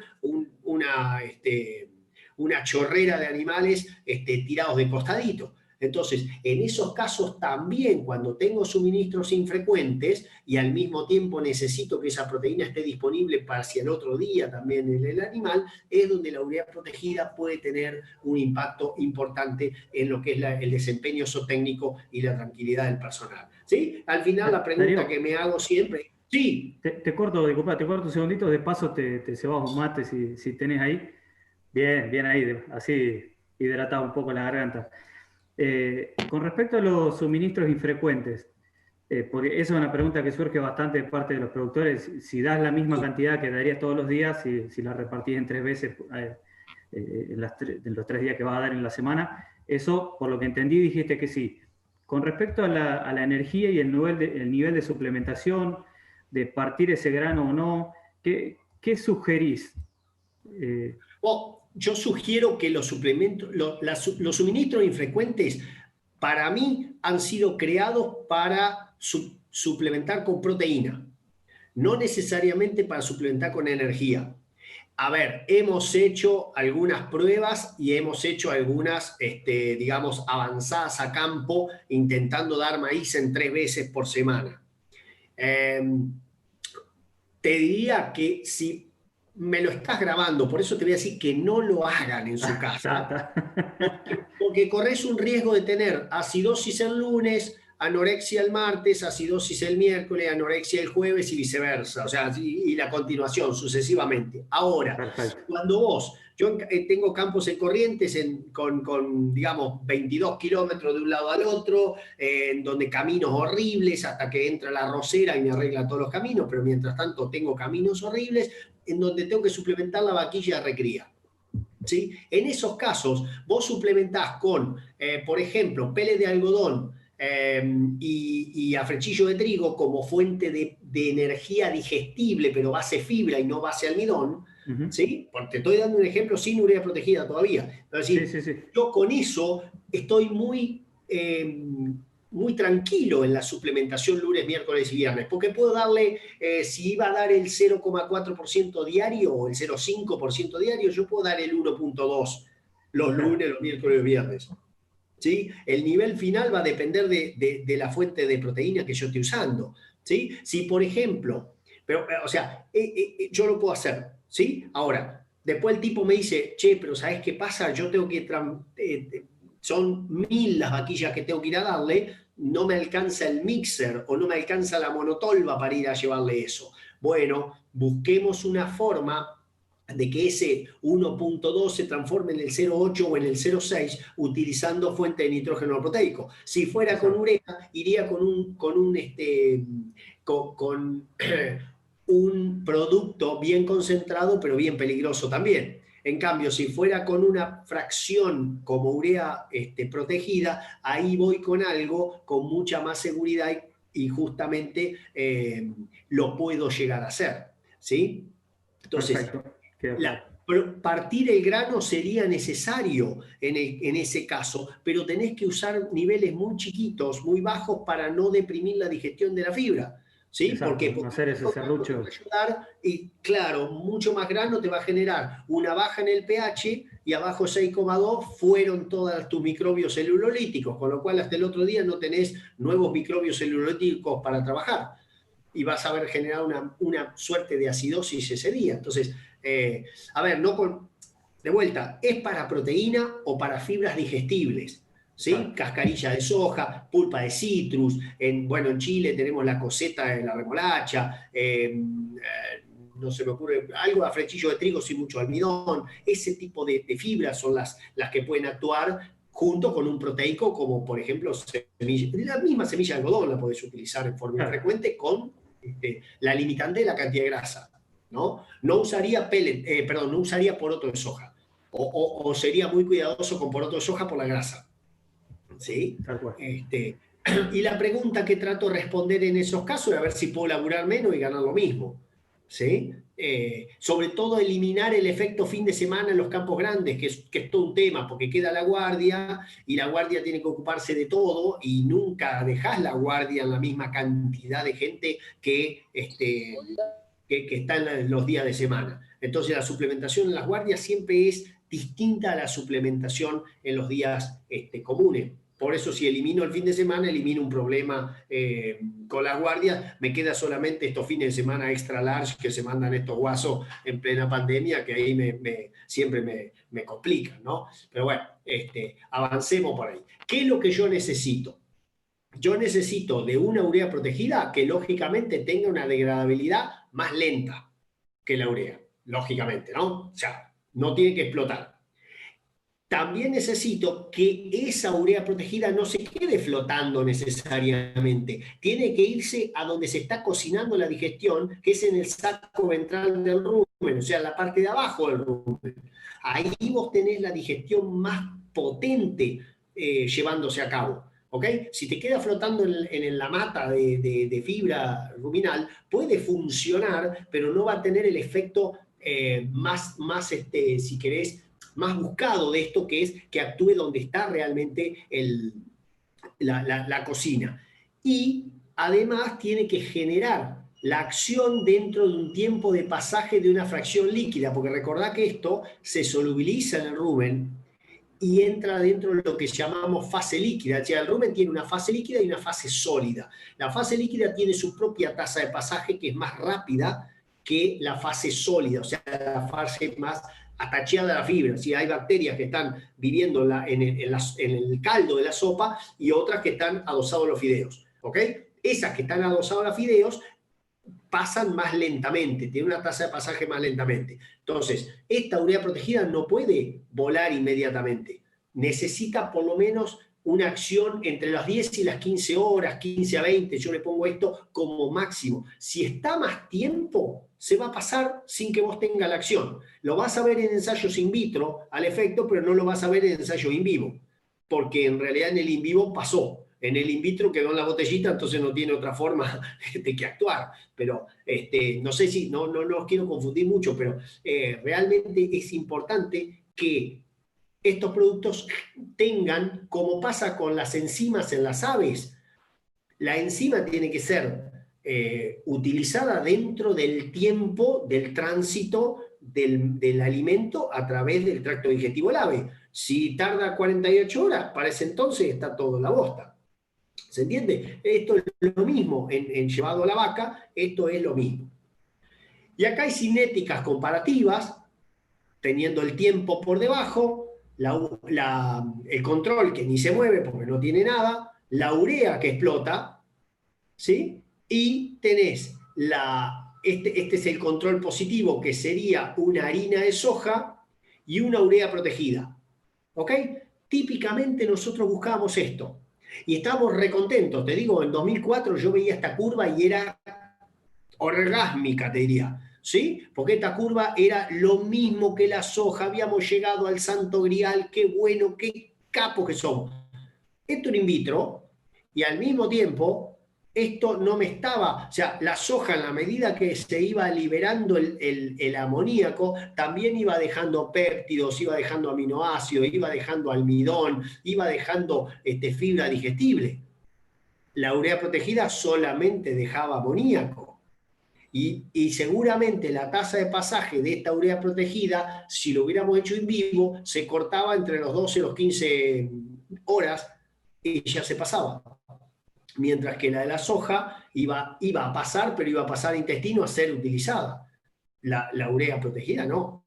una chorrera de animales tirados de costadito. Entonces, en esos casos también, cuando tengo suministros infrecuentes y al mismo tiempo necesito que esa proteína esté disponible para hacia el otro día también en el animal, es donde la urea protegida puede tener un impacto importante en lo que es el desempeño zootécnico y la tranquilidad del personal. ¿Sí? Al final, la pregunta Darío, que me hago siempre... Sí. te corto, disculpa, te corto un segundito, de paso te cebas un mate si tenés ahí. Bien, bien ahí, así hidratado un poco la garganta. Con respecto a los suministros infrecuentes, porque esa es una pregunta que surge bastante de parte de los productores, si das la misma cantidad que darías todos los días, si la repartís en 3 veces en los 3 días que vas a dar en la semana, eso, por lo que entendí, dijiste que sí. Con respecto a la energía y el nivel de suplementación, de partir ese grano o no, ¿qué sugerís? Yo sugiero que los suplementos, los suministros infrecuentes, para mí han sido creados para suplementar con proteína, no necesariamente para suplementar con energía. A ver, hemos hecho algunas pruebas y hemos hecho algunas, digamos, avanzadas a campo intentando dar maíz en 3 veces por semana. te diría que si me lo estás grabando, por eso te voy a decir que no lo hagan en su casa, porque corres un riesgo de tener acidosis el lunes, anorexia el martes, acidosis el miércoles, anorexia el jueves y viceversa, o sea, y la continuación sucesivamente. Ahora, Perfecto. cuando yo tengo campos en Corrientes con, digamos, 22 kilómetros de un lado al otro, en donde caminos horribles hasta que entra la rosera y me arregla todos los caminos, pero mientras tanto tengo caminos horribles en donde tengo que suplementar la vaquilla de recría. ¿Sí? En esos casos, vos suplementás con, por ejemplo, pele de algodón y afrechillo de trigo como fuente de energía digestible, pero base fibra y no base almidón, ¿sí? Porque te estoy dando un ejemplo sin urea protegida todavía. Es decir, Sí. yo con eso estoy muy tranquilo en la suplementación lunes, miércoles y viernes, porque puedo darle, si iba a dar el 0,4% diario o el 0,5% diario, yo puedo dar el 1,2 los lunes, los miércoles y los viernes. ¿Sí? El nivel final va a depender de la fuente de proteína que yo esté usando. ¿Sí? Si, por ejemplo, pero, o sea, yo lo puedo hacer. ¿Sí? Ahora, después el tipo me dice, che, pero ¿sabes qué pasa? Yo tengo que, son 1000 las vaquillas que tengo que ir a darle, no me alcanza el mixer o no me alcanza la monotolva para ir a llevarle eso. Bueno, busquemos una forma de que ese 1,2 se transforme en el 0,8 o en el 0,6 utilizando fuente de nitrógeno proteico. Si fuera con urea, iría con un producto bien concentrado, pero bien peligroso también. En cambio, si fuera con una fracción como urea protegida, ahí voy con algo con mucha más seguridad y justamente lo puedo llegar a hacer. ¿Sí? Entonces, partir el grano sería necesario en ese caso, pero tenés que usar niveles muy chiquitos, muy bajos, para no deprimir la digestión de la fibra. ¿Sí? Exacto, Porque no hacer ese serrucho. Y claro, mucho más grano te va a generar una baja en el pH y abajo 6,2 fueron todos tus microbios celulolíticos, con lo cual hasta el otro día no tenés nuevos microbios celulolíticos para trabajar y vas a haber generado una suerte de acidosis ese día. Entonces, a ver, de vuelta, ¿es para proteína o para fibras digestibles? ¿Sí? Claro. Cascarilla de soja, pulpa de citrus, en Chile tenemos la coseta de la remolacha, no se me ocurre, algo de afrechillo de trigo sin mucho almidón, ese tipo de fibras son las que pueden actuar junto con un proteico como por ejemplo la misma semilla de algodón la podés utilizar en forma frecuente con la limitante de la cantidad de grasa. No usaría no usaría poroto de soja o sería muy cuidadoso con poroto de soja por la grasa. ¿Sí? Y la pregunta que trato de responder en esos casos es a ver si puedo laburar menos y ganar lo mismo. ¿Sí? Sobre todo eliminar el efecto fin de semana en los campos grandes, que es todo un tema, porque queda la guardia y la guardia tiene que ocuparse de todo y nunca dejás la guardia en la misma cantidad de gente que está en los días de semana. Entonces la suplementación en las guardias siempre es distinta a la suplementación en los días comunes. Por eso si elimino el fin de semana, elimino un problema con las guardias, me queda solamente estos fines de semana extra large que se mandan estos guasos en plena pandemia, que ahí siempre me complican, ¿no? Pero bueno, avancemos por ahí. ¿Qué es lo que yo necesito? Yo necesito de una urea protegida que lógicamente tenga una degradabilidad más lenta que la urea, lógicamente, ¿no? O sea, no tiene que explotar. También necesito que esa urea protegida no se quede flotando necesariamente. Tiene que irse a donde se está cocinando la digestión, que es en el saco ventral del rumen, o sea, la parte de abajo del rumen. Ahí vos tenés la digestión más potente llevándose a cabo. ¿Okay? Si te queda flotando en la mata de fibra ruminal, puede funcionar, pero no va a tener el efecto más si querés, más buscado de esto, que es que actúe donde está realmente la cocina. Y además tiene que generar la acción dentro de un tiempo de pasaje de una fracción líquida, porque recordá que esto se solubiliza en el rumen y entra dentro de lo que llamamos fase líquida. O sea, el rumen tiene una fase líquida y una fase sólida. La fase líquida tiene su propia tasa de pasaje, que es más rápida que la fase sólida, o sea, la fase más atacheada a la fibra. ¿Sí? Hay bacterias que están viviendo en el caldo de la sopa y otras que están adosadas a los fideos. ¿Ok? Esas que están adosadas a los fideos pasan más lentamente, tienen una tasa de pasaje más lentamente. Entonces, esta urea protegida no puede volar inmediatamente. Necesita por lo menos una acción entre las 10 y las 15 horas, 15 a 20, yo le pongo esto como máximo. Si está más tiempo, se va a pasar sin que vos tengas la acción. Lo vas a ver en ensayos in vitro al efecto, pero no lo vas a ver en ensayo in vivo, porque en realidad en el in vivo pasó. En el in vitro quedó en la botellita, entonces no tiene otra forma de que actuar. Pero no sé si, no os quiero confundir mucho, pero realmente es importante que estos productos tengan, como pasa con las enzimas en las aves, la enzima tiene que ser utilizada dentro del tiempo del tránsito del alimento a través del tracto digestivo del ave. Si tarda 48 horas, para ese entonces está todo en la bosta. ¿Se entiende? Esto es lo mismo en llevado a la vaca, esto es lo mismo. Y acá hay cinéticas comparativas, teniendo el tiempo por debajo, el control que ni se mueve porque no tiene nada, la urea que explota, ¿sí? Y tenés este es el control positivo, que sería una harina de soja y una urea protegida. ¿Ok? Típicamente nosotros buscábamos esto. Y estábamos recontentos. Te digo, en 2004 yo veía esta curva y era orgásmica, te diría. ¿Sí? Porque esta curva era lo mismo que la soja. Habíamos llegado al santo grial. Qué bueno, qué capos que somos. Esto era in vitro y al mismo tiempo esto no me estaba, o sea, la soja en la medida que se iba liberando el amoníaco, también iba dejando péptidos, iba dejando aminoácidos, iba dejando almidón, iba dejando fibra digestible. La urea protegida solamente dejaba amoníaco. Y seguramente la tasa de pasaje de esta urea protegida, si lo hubiéramos hecho en vivo, se cortaba entre los 12 y los 15 horas y ya se pasaba. Mientras que la de la soja iba a pasar, pero iba a pasar a intestino a ser utilizada. La urea protegida no,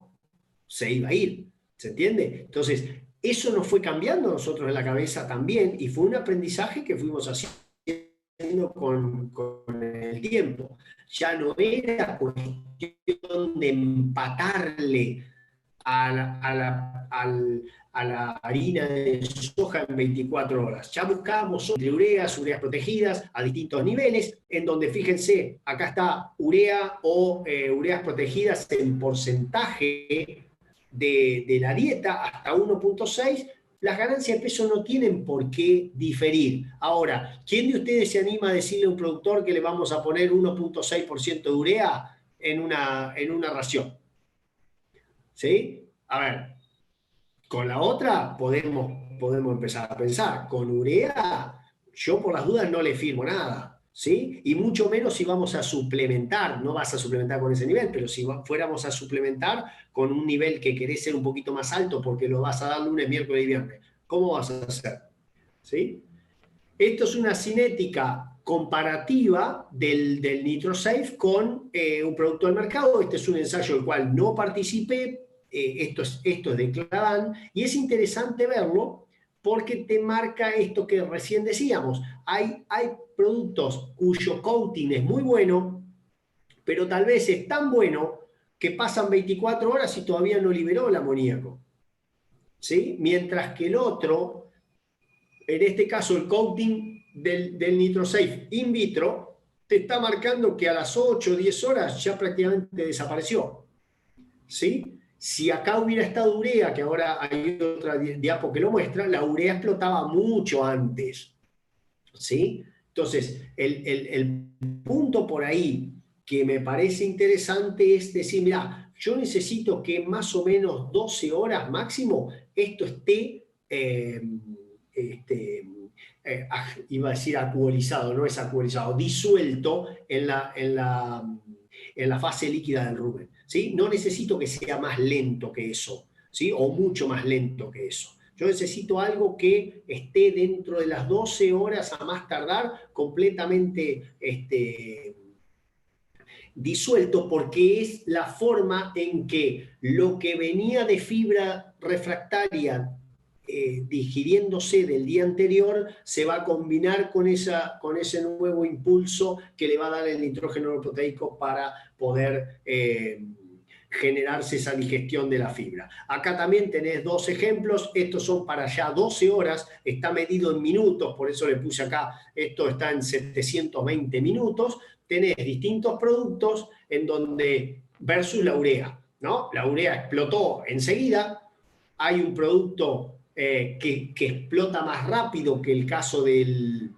se iba a ir, ¿se entiende? Entonces, eso nos fue cambiando a nosotros en la cabeza también y fue un aprendizaje que fuimos haciendo con el tiempo. Ya no era cuestión de empatarle a la harina de soja en 24 horas. Ya buscábamos entre ureas protegidas a distintos niveles, en donde fíjense, acá está urea o ureas protegidas en porcentaje de la dieta hasta 1.6. Las ganancias de peso no tienen por qué diferir. Ahora, ¿quién de ustedes se anima a decirle a un productor que le vamos a poner 1.6% de urea en una ración? ¿Sí? A ver, con la otra podemos empezar a pensar. Con urea, yo por las dudas no le firmo nada, ¿sí? Y mucho menos si vamos a suplementar. No vas a suplementar con ese nivel, pero si fuéramos a suplementar con un nivel que querés ser un poquito más alto porque lo vas a dar lunes, miércoles y viernes, ¿cómo vas a hacer? ¿Sí? Esto es una cinética comparativa del NitroSafe con un producto del mercado. Este es un ensayo del cual no participé. Esto es de Cladan, y es interesante verlo porque te marca esto que recién decíamos. Hay productos cuyo coating es muy bueno, pero tal vez es tan bueno que pasan 24 horas y todavía no liberó el amoníaco. ¿Sí? Mientras que el otro, en este caso el coating del NitroSafe in vitro, te está marcando que a las 8 o 10 horas ya prácticamente desapareció. ¿Sí? Si acá hubiera estado urea, que ahora hay otra diapo que lo muestra, la urea explotaba mucho antes. ¿Sí? Entonces, el punto por ahí que me parece interesante es decir, mira, yo necesito que más o menos 12 horas máximo esto esté, iba a decir acuolizado, no es acuolizado, disuelto en la fase líquida del rumen. ¿Sí? No necesito que sea más lento que eso, ¿sí? O mucho más lento que eso. Yo necesito algo que esté dentro de las 12 horas a más tardar completamente disuelto porque es la forma en que lo que venía de fibra refractaria digiriéndose del día anterior se va a combinar con ese nuevo impulso que le va a dar el nitrógeno proteico para poder generarse esa digestión de la fibra. Acá también tenés dos ejemplos, estos son para ya 12 horas, está medido en minutos, por eso le puse acá, esto está en 720 minutos, tenés distintos productos en donde, versus la urea, ¿no? La urea explotó enseguida, hay un producto que explota más rápido que el caso del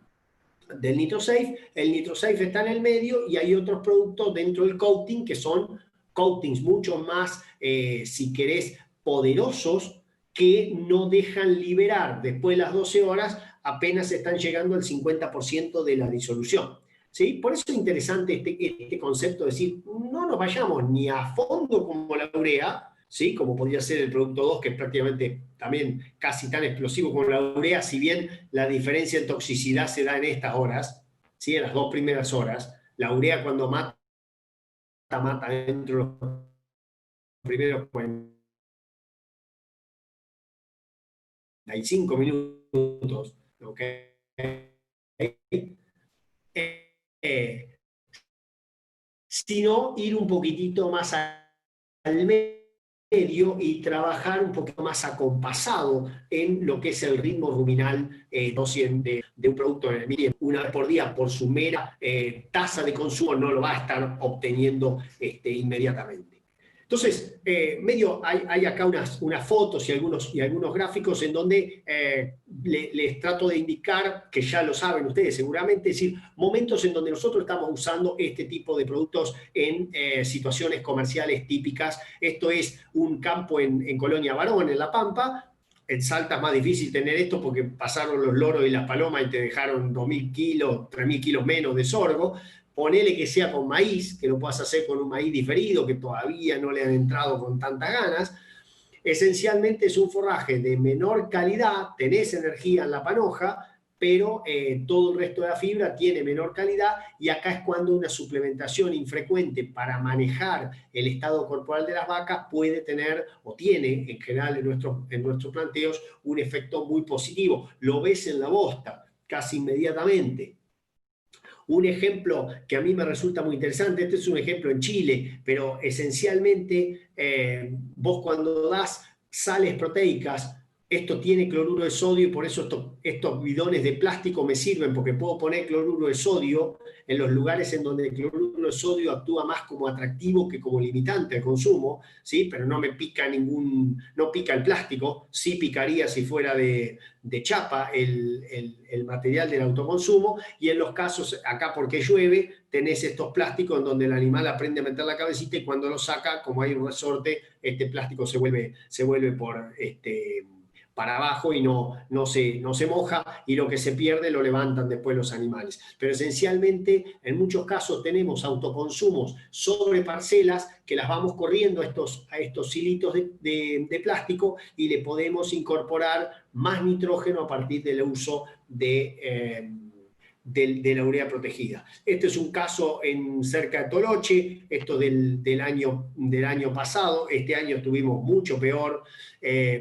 NitroSafe, el NitroSafe está en el medio y hay otros productos dentro del coating que son coatings mucho más, si querés, poderosos, que no dejan liberar después de las 12 horas, apenas están llegando al 50% de la disolución. ¿Sí? Por eso es interesante este concepto de decir, no nos vayamos ni a fondo como la urea, ¿sí? Como podría ser el producto 2, que es prácticamente también casi tan explosivo como la urea, si bien la diferencia en toxicidad se da en estas horas, ¿sí? En las 2 primeras horas. La urea cuando mata dentro de los primeros 45 minutos, ¿ok? Sino ir un poquitito más al medio y trabajar un poquito más acompasado en lo que es el ritmo ruminal de un producto en el medio. Una vez por día, por su mera tasa de consumo, no lo va a estar obteniendo inmediatamente. Entonces, hay acá unas fotos y algunos gráficos en donde les trato de indicar, que ya lo saben ustedes seguramente, es decir, momentos en donde nosotros estamos usando este tipo de productos en situaciones comerciales típicas. Esto es un campo en Colonia Barón, en La Pampa. En Salta es más difícil tener esto porque pasaron los loros y las palomas y te dejaron 2.000 kilos, 3.000 kilos menos de sorgo. Ponele que sea con maíz, que lo puedas hacer con un maíz diferido, que todavía no le han entrado con tantas ganas. Esencialmente es un forraje de menor calidad, tenés energía en la panoja, pero todo el resto de la fibra tiene menor calidad, y acá es cuando una suplementación infrecuente para manejar el estado corporal de las vacas puede tener, o tiene en general en nuestros planteos, un efecto muy positivo. Lo ves en la bosta casi inmediatamente. Un ejemplo que a mí me resulta muy interesante, este es un ejemplo en Chile, pero esencialmente vos cuando das sales proteicas, esto tiene cloruro de sodio y por eso estos bidones de plástico me sirven, porque puedo poner cloruro de sodio en los lugares en donde el cloruro de sodio actúa más como atractivo que como limitante al consumo, ¿sí? Pero no me pica no pica el plástico, sí picaría si fuera de chapa el material del autoconsumo, y en los casos, acá porque llueve, tenés estos plásticos en donde el animal aprende a meter la cabecita y cuando lo saca, como hay un resorte, este plástico se vuelve para abajo y no se moja, y lo que se pierde lo levantan después los animales. Pero esencialmente, en muchos casos tenemos autoconsumos sobre parcelas que las vamos corriendo a estos hilitos de plástico, y le podemos incorporar más nitrógeno a partir del uso de la urea protegida. Este es un caso cerca de Toloche, esto del año pasado. Este año estuvimos mucho peor.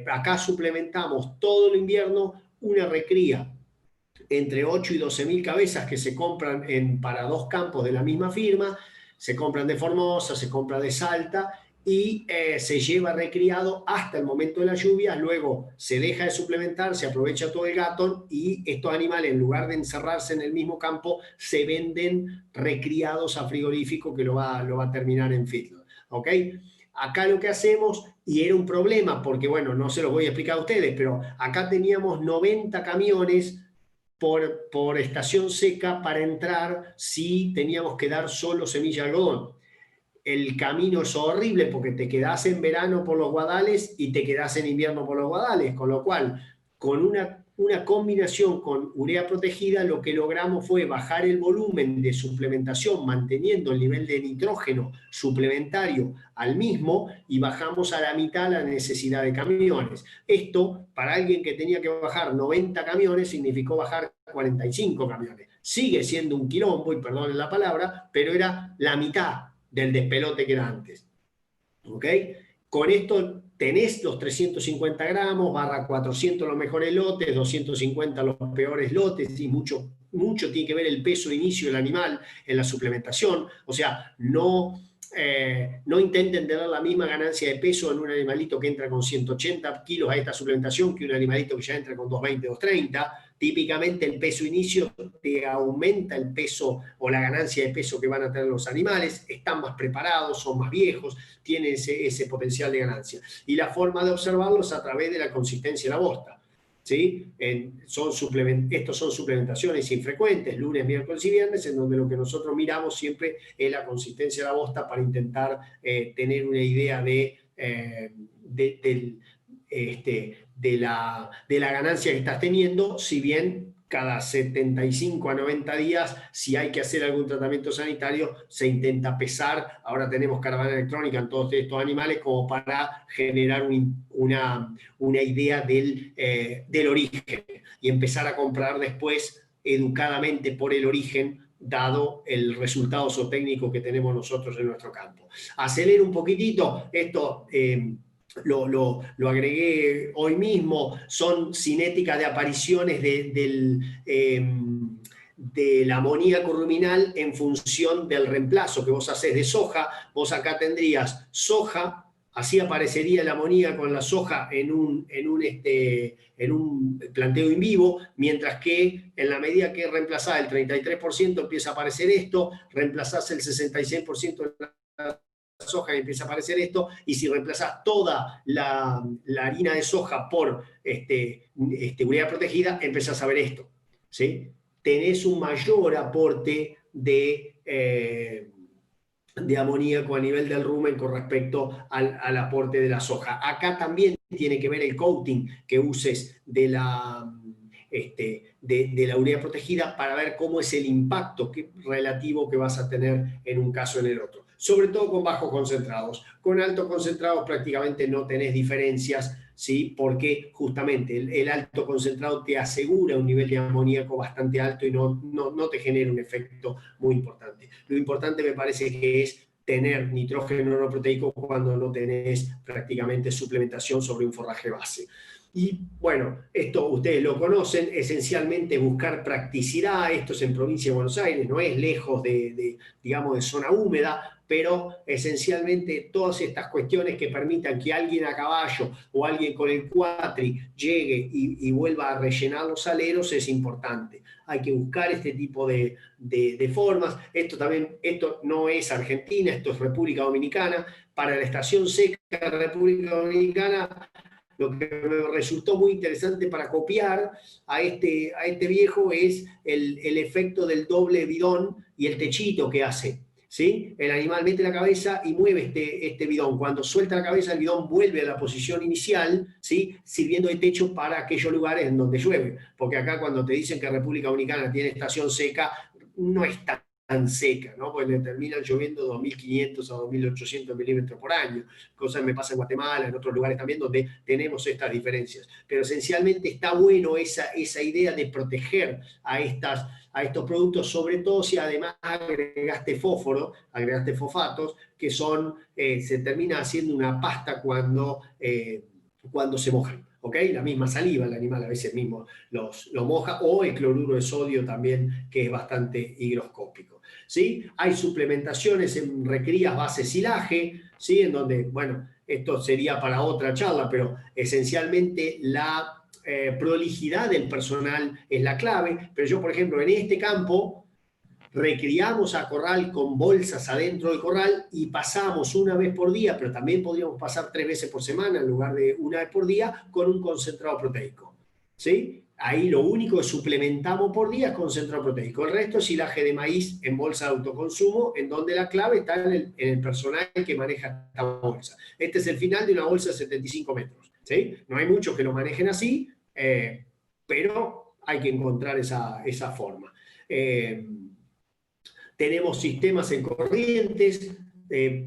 Acá suplementamos todo el invierno una recría entre 8 y 12.000 cabezas que se compran para 2 campos de la misma firma. Se compran de Formosa, se compra de Salta, y se lleva recriado hasta el momento de la lluvia. Luego se deja de suplementar, se aprovecha todo el gatón, y estos animales, en lugar de encerrarse en el mismo campo, se venden recriados a frigorífico, que lo va a terminar en feedlot. ¿Ok? Acá lo que hacemos, y era un problema porque, bueno, no se los voy a explicar a ustedes, pero acá teníamos 90 camiones por estación seca para entrar si teníamos que dar solo semilla de algodón. El camino es horrible porque te quedás en verano por los guadales y te quedás en invierno por los guadales, con lo cual, con una combinación con urea protegida, lo que logramos fue bajar el volumen de suplementación, manteniendo el nivel de nitrógeno suplementario al mismo, y bajamos a la mitad la necesidad de camiones. Esto, para alguien que tenía que bajar 90 camiones, significó bajar 45 camiones. Sigue siendo un quilombo, y perdonen la palabra, pero era la mitad del despelote que era antes. ¿Ok? Con esto tenés los 350 gramos, barra 400 los mejores lotes, 250 los peores lotes, y mucho tiene que ver el peso de inicio del animal en la suplementación. O sea, no intenten tener la misma ganancia de peso en un animalito que entra con 180 kilos a esta suplementación que un animalito que ya entra con 220, 230. Típicamente el peso inicio te aumenta el peso o la ganancia de peso que van a tener los animales, están más preparados, son más viejos, tienen ese potencial de ganancia. Y la forma de observarlos es a través de la consistencia de la bosta. ¿Sí? Estos son suplementaciones infrecuentes, lunes, miércoles y viernes, en donde lo que nosotros miramos siempre es la consistencia de la bosta para intentar tener una idea de la ganancia que estás teniendo, si bien cada 75 a 90 días, si hay que hacer algún tratamiento sanitario, se intenta pesar. Ahora tenemos caravana electrónica en todos estos animales como para generar una idea del origen y empezar a comprar después educadamente por el origen, dado el resultado zootécnico que tenemos nosotros en nuestro campo. Acelero un poquitito esto. Lo agregué hoy mismo, son cinéticas de apariciones del amoníaco ruminal en función del reemplazo que vos haces de soja. Vos acá tendrías soja, así aparecería el amoníaco en la soja en un planteo in vivo, mientras que en la medida que reemplazás el 33% empieza a aparecer esto, reemplazás el 66% de la soja y empieza a aparecer esto, y si reemplazás toda la harina de soja por urea protegida, empezás a ver esto, ¿sí? Tenés un mayor aporte de amoníaco a nivel del rumen con respecto al aporte de la soja. Acá también tiene que ver el coating que uses de la urea protegida para ver cómo es el impacto relativo que vas a tener en un caso o en el otro. Sobre todo con bajos concentrados. Con altos concentrados prácticamente no tenés diferencias, ¿sí? Porque justamente el alto concentrado te asegura un nivel de amoníaco bastante alto y no te genera un efecto muy importante. Lo importante me parece que es tener nitrógeno no proteico cuando no tenés prácticamente suplementación sobre un forraje base. Y bueno, esto ustedes lo conocen, esencialmente buscar practicidad. Esto es en provincia de Buenos Aires, no es lejos digamos, de zona húmeda, pero esencialmente todas estas cuestiones que permitan que alguien a caballo o alguien con el cuatri llegue y vuelva a rellenar los aleros es importante. Hay que buscar este tipo de formas. Esto no es Argentina, esto es República Dominicana. Para la estación seca de República Dominicana, lo que me resultó muy interesante para copiar a este viejo es el efecto del doble bidón y el techito que hace, ¿sí? El animal mete la cabeza y mueve este bidón. Cuando suelta la cabeza, el bidón vuelve a la posición inicial, ¿sí? Sirviendo de techo para aquellos lugares en donde llueve. Porque acá cuando te dicen que República Dominicana tiene estación seca, no está tan seca, ¿no? Porque le terminan lloviendo 2.500 a 2.800 milímetros por año. Cosas me pasa en Guatemala, en otros lugares también, donde tenemos estas diferencias. Pero esencialmente está bueno esa idea de proteger a estos productos, sobre todo si además agregaste fósforo, agregaste fosfatos, que se termina haciendo una pasta cuando se mojan. ¿Okay? La misma saliva, el animal a veces mismo lo moja, o el cloruro de sodio también, que es bastante higroscópico. ¿Sí? Hay suplementaciones en recrías base silaje, ¿sí? En donde, bueno, esto sería para otra charla, pero esencialmente la prolijidad del personal es la clave. Pero yo, por ejemplo, en este campo recriamos a corral con bolsas adentro del corral y pasamos una vez por día, pero también podríamos pasar 3 veces por semana en lugar de una vez por día, con un concentrado proteico, ¿sí? Ahí lo único que suplementamos por día es concentrado proteico. El resto es silaje de maíz en bolsa de autoconsumo, en donde la clave está en el personal que maneja esta bolsa. Este es el final de una bolsa de 75 metros, ¿sí? No hay muchos que lo manejen así, pero hay que encontrar esa forma. Tenemos sistemas en corrientes.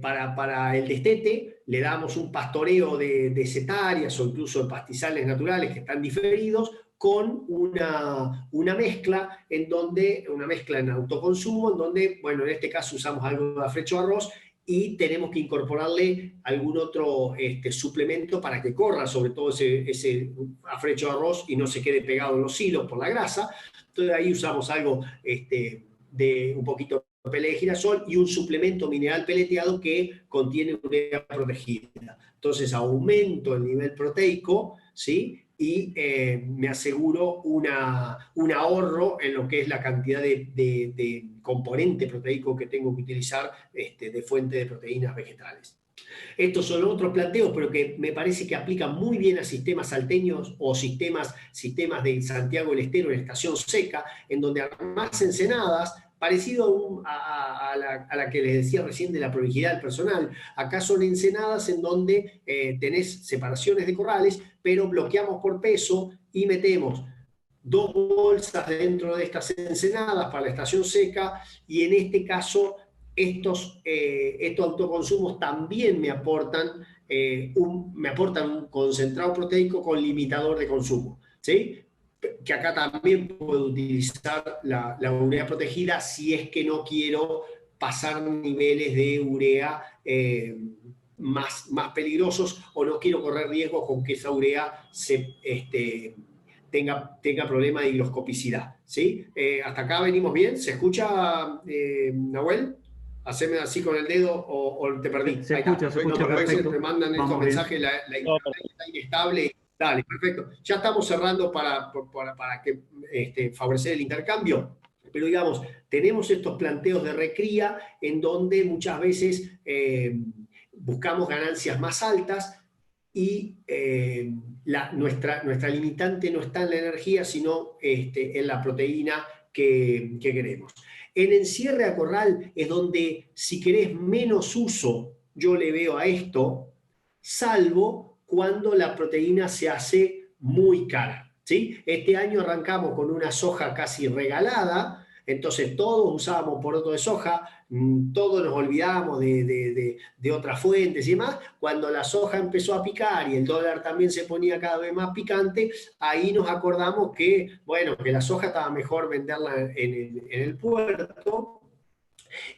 Para el destete le damos un pastoreo de setarias o incluso de pastizales naturales que están diferidos con una mezcla en autoconsumo, en donde, bueno, en este caso usamos algo de afrecho arroz y tenemos que incorporarle algún otro suplemento para que corra, sobre todo ese afrecho de arroz y no se quede pegado en los hilos por la grasa. Entonces ahí usamos algo de un poquito de pellet de girasol y un suplemento mineral peleteado que contiene urea protegida. Entonces aumento el nivel proteico, ¿sí? Y me aseguro un ahorro en lo que es la cantidad de componente proteico que tengo que utilizar de fuente de proteínas vegetales. Estos son otros planteos, pero que me parece que aplican muy bien a sistemas salteños o sistemas de Santiago del Estero en estación seca, en donde más ensenadas, parecido a la que les decía recién de la prolijidad del personal. Acá son ensenadas en donde tenés separaciones de corrales, pero bloqueamos por peso y metemos 2 bolsas dentro de estas ensenadas para la estación seca, y en este caso estos autoconsumos también me aportan un concentrado proteico con limitador de consumo, ¿sí? Que acá también puedo utilizar la urea protegida si es que no quiero pasar niveles de urea más peligrosos, o no quiero correr riesgos con que esa urea tenga problema de higroscopicidad, ¿sí? ¿Hasta acá venimos bien? ¿Se escucha, Nahuel? Haceme así con el dedo o te perdí. Se escucha, perfecto. Me mandan estos mensajes, la internet está inestable. Dale, perfecto. Ya estamos cerrando para que favorecer el intercambio. Pero digamos, tenemos estos planteos de recría en donde muchas veces buscamos ganancias más altas y nuestra limitante no está en la energía, sino en la proteína que queremos. En encierre a corral es donde, si querés menos uso, yo le veo a esto, salvo cuando la proteína se hace muy cara, ¿sí? Este año arrancamos con una soja casi regalada, entonces todos usábamos poroto de soja, todos nos olvidábamos de otras fuentes y demás. Cuando la soja empezó a picar y el dólar también se ponía cada vez más picante, ahí nos acordamos que, bueno, que la soja estaba mejor venderla en el puerto.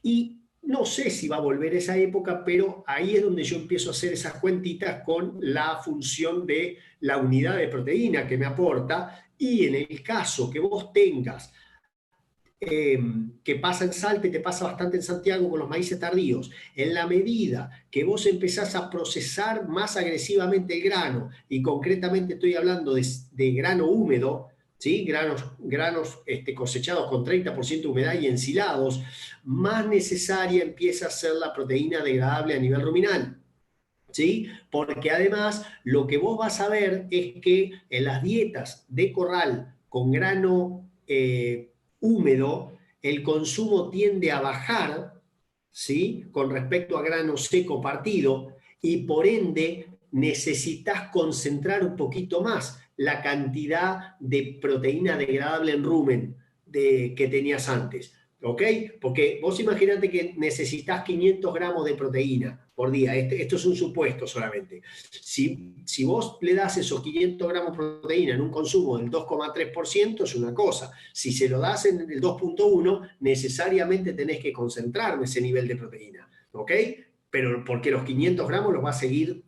Y no sé si va a volver esa época, pero ahí es donde yo empiezo a hacer esas cuentitas con la función de la unidad de proteína que me aporta. Y en el caso que vos tengas que pasa en Salta y te pasa bastante en Santiago con los maíces tardíos, en la medida que vos empezás a procesar más agresivamente el grano, y concretamente estoy hablando de grano húmedo, ¿sí? Granos cosechados con 30% de humedad y ensilados, más necesaria empieza a ser la proteína degradable a nivel ruminal, ¿sí? Porque además lo que vos vas a ver es que en las dietas de corral con grano húmedo, el consumo tiende a bajar, ¿sí? Con respecto a grano seco partido, y por ende necesitas concentrar un poquito más la cantidad de proteína degradable en rumen que tenías antes, ¿ok? Porque vos imaginate que necesitas 500 gramos de proteína por día. Esto es un supuesto solamente. Si vos le das esos 500 gramos de proteína en un consumo del 2,3%, es una cosa. Si se lo das en el 2,1, necesariamente tenés que concentrar ese nivel de proteína, ¿ok? Pero porque los 500 gramos los va a seguir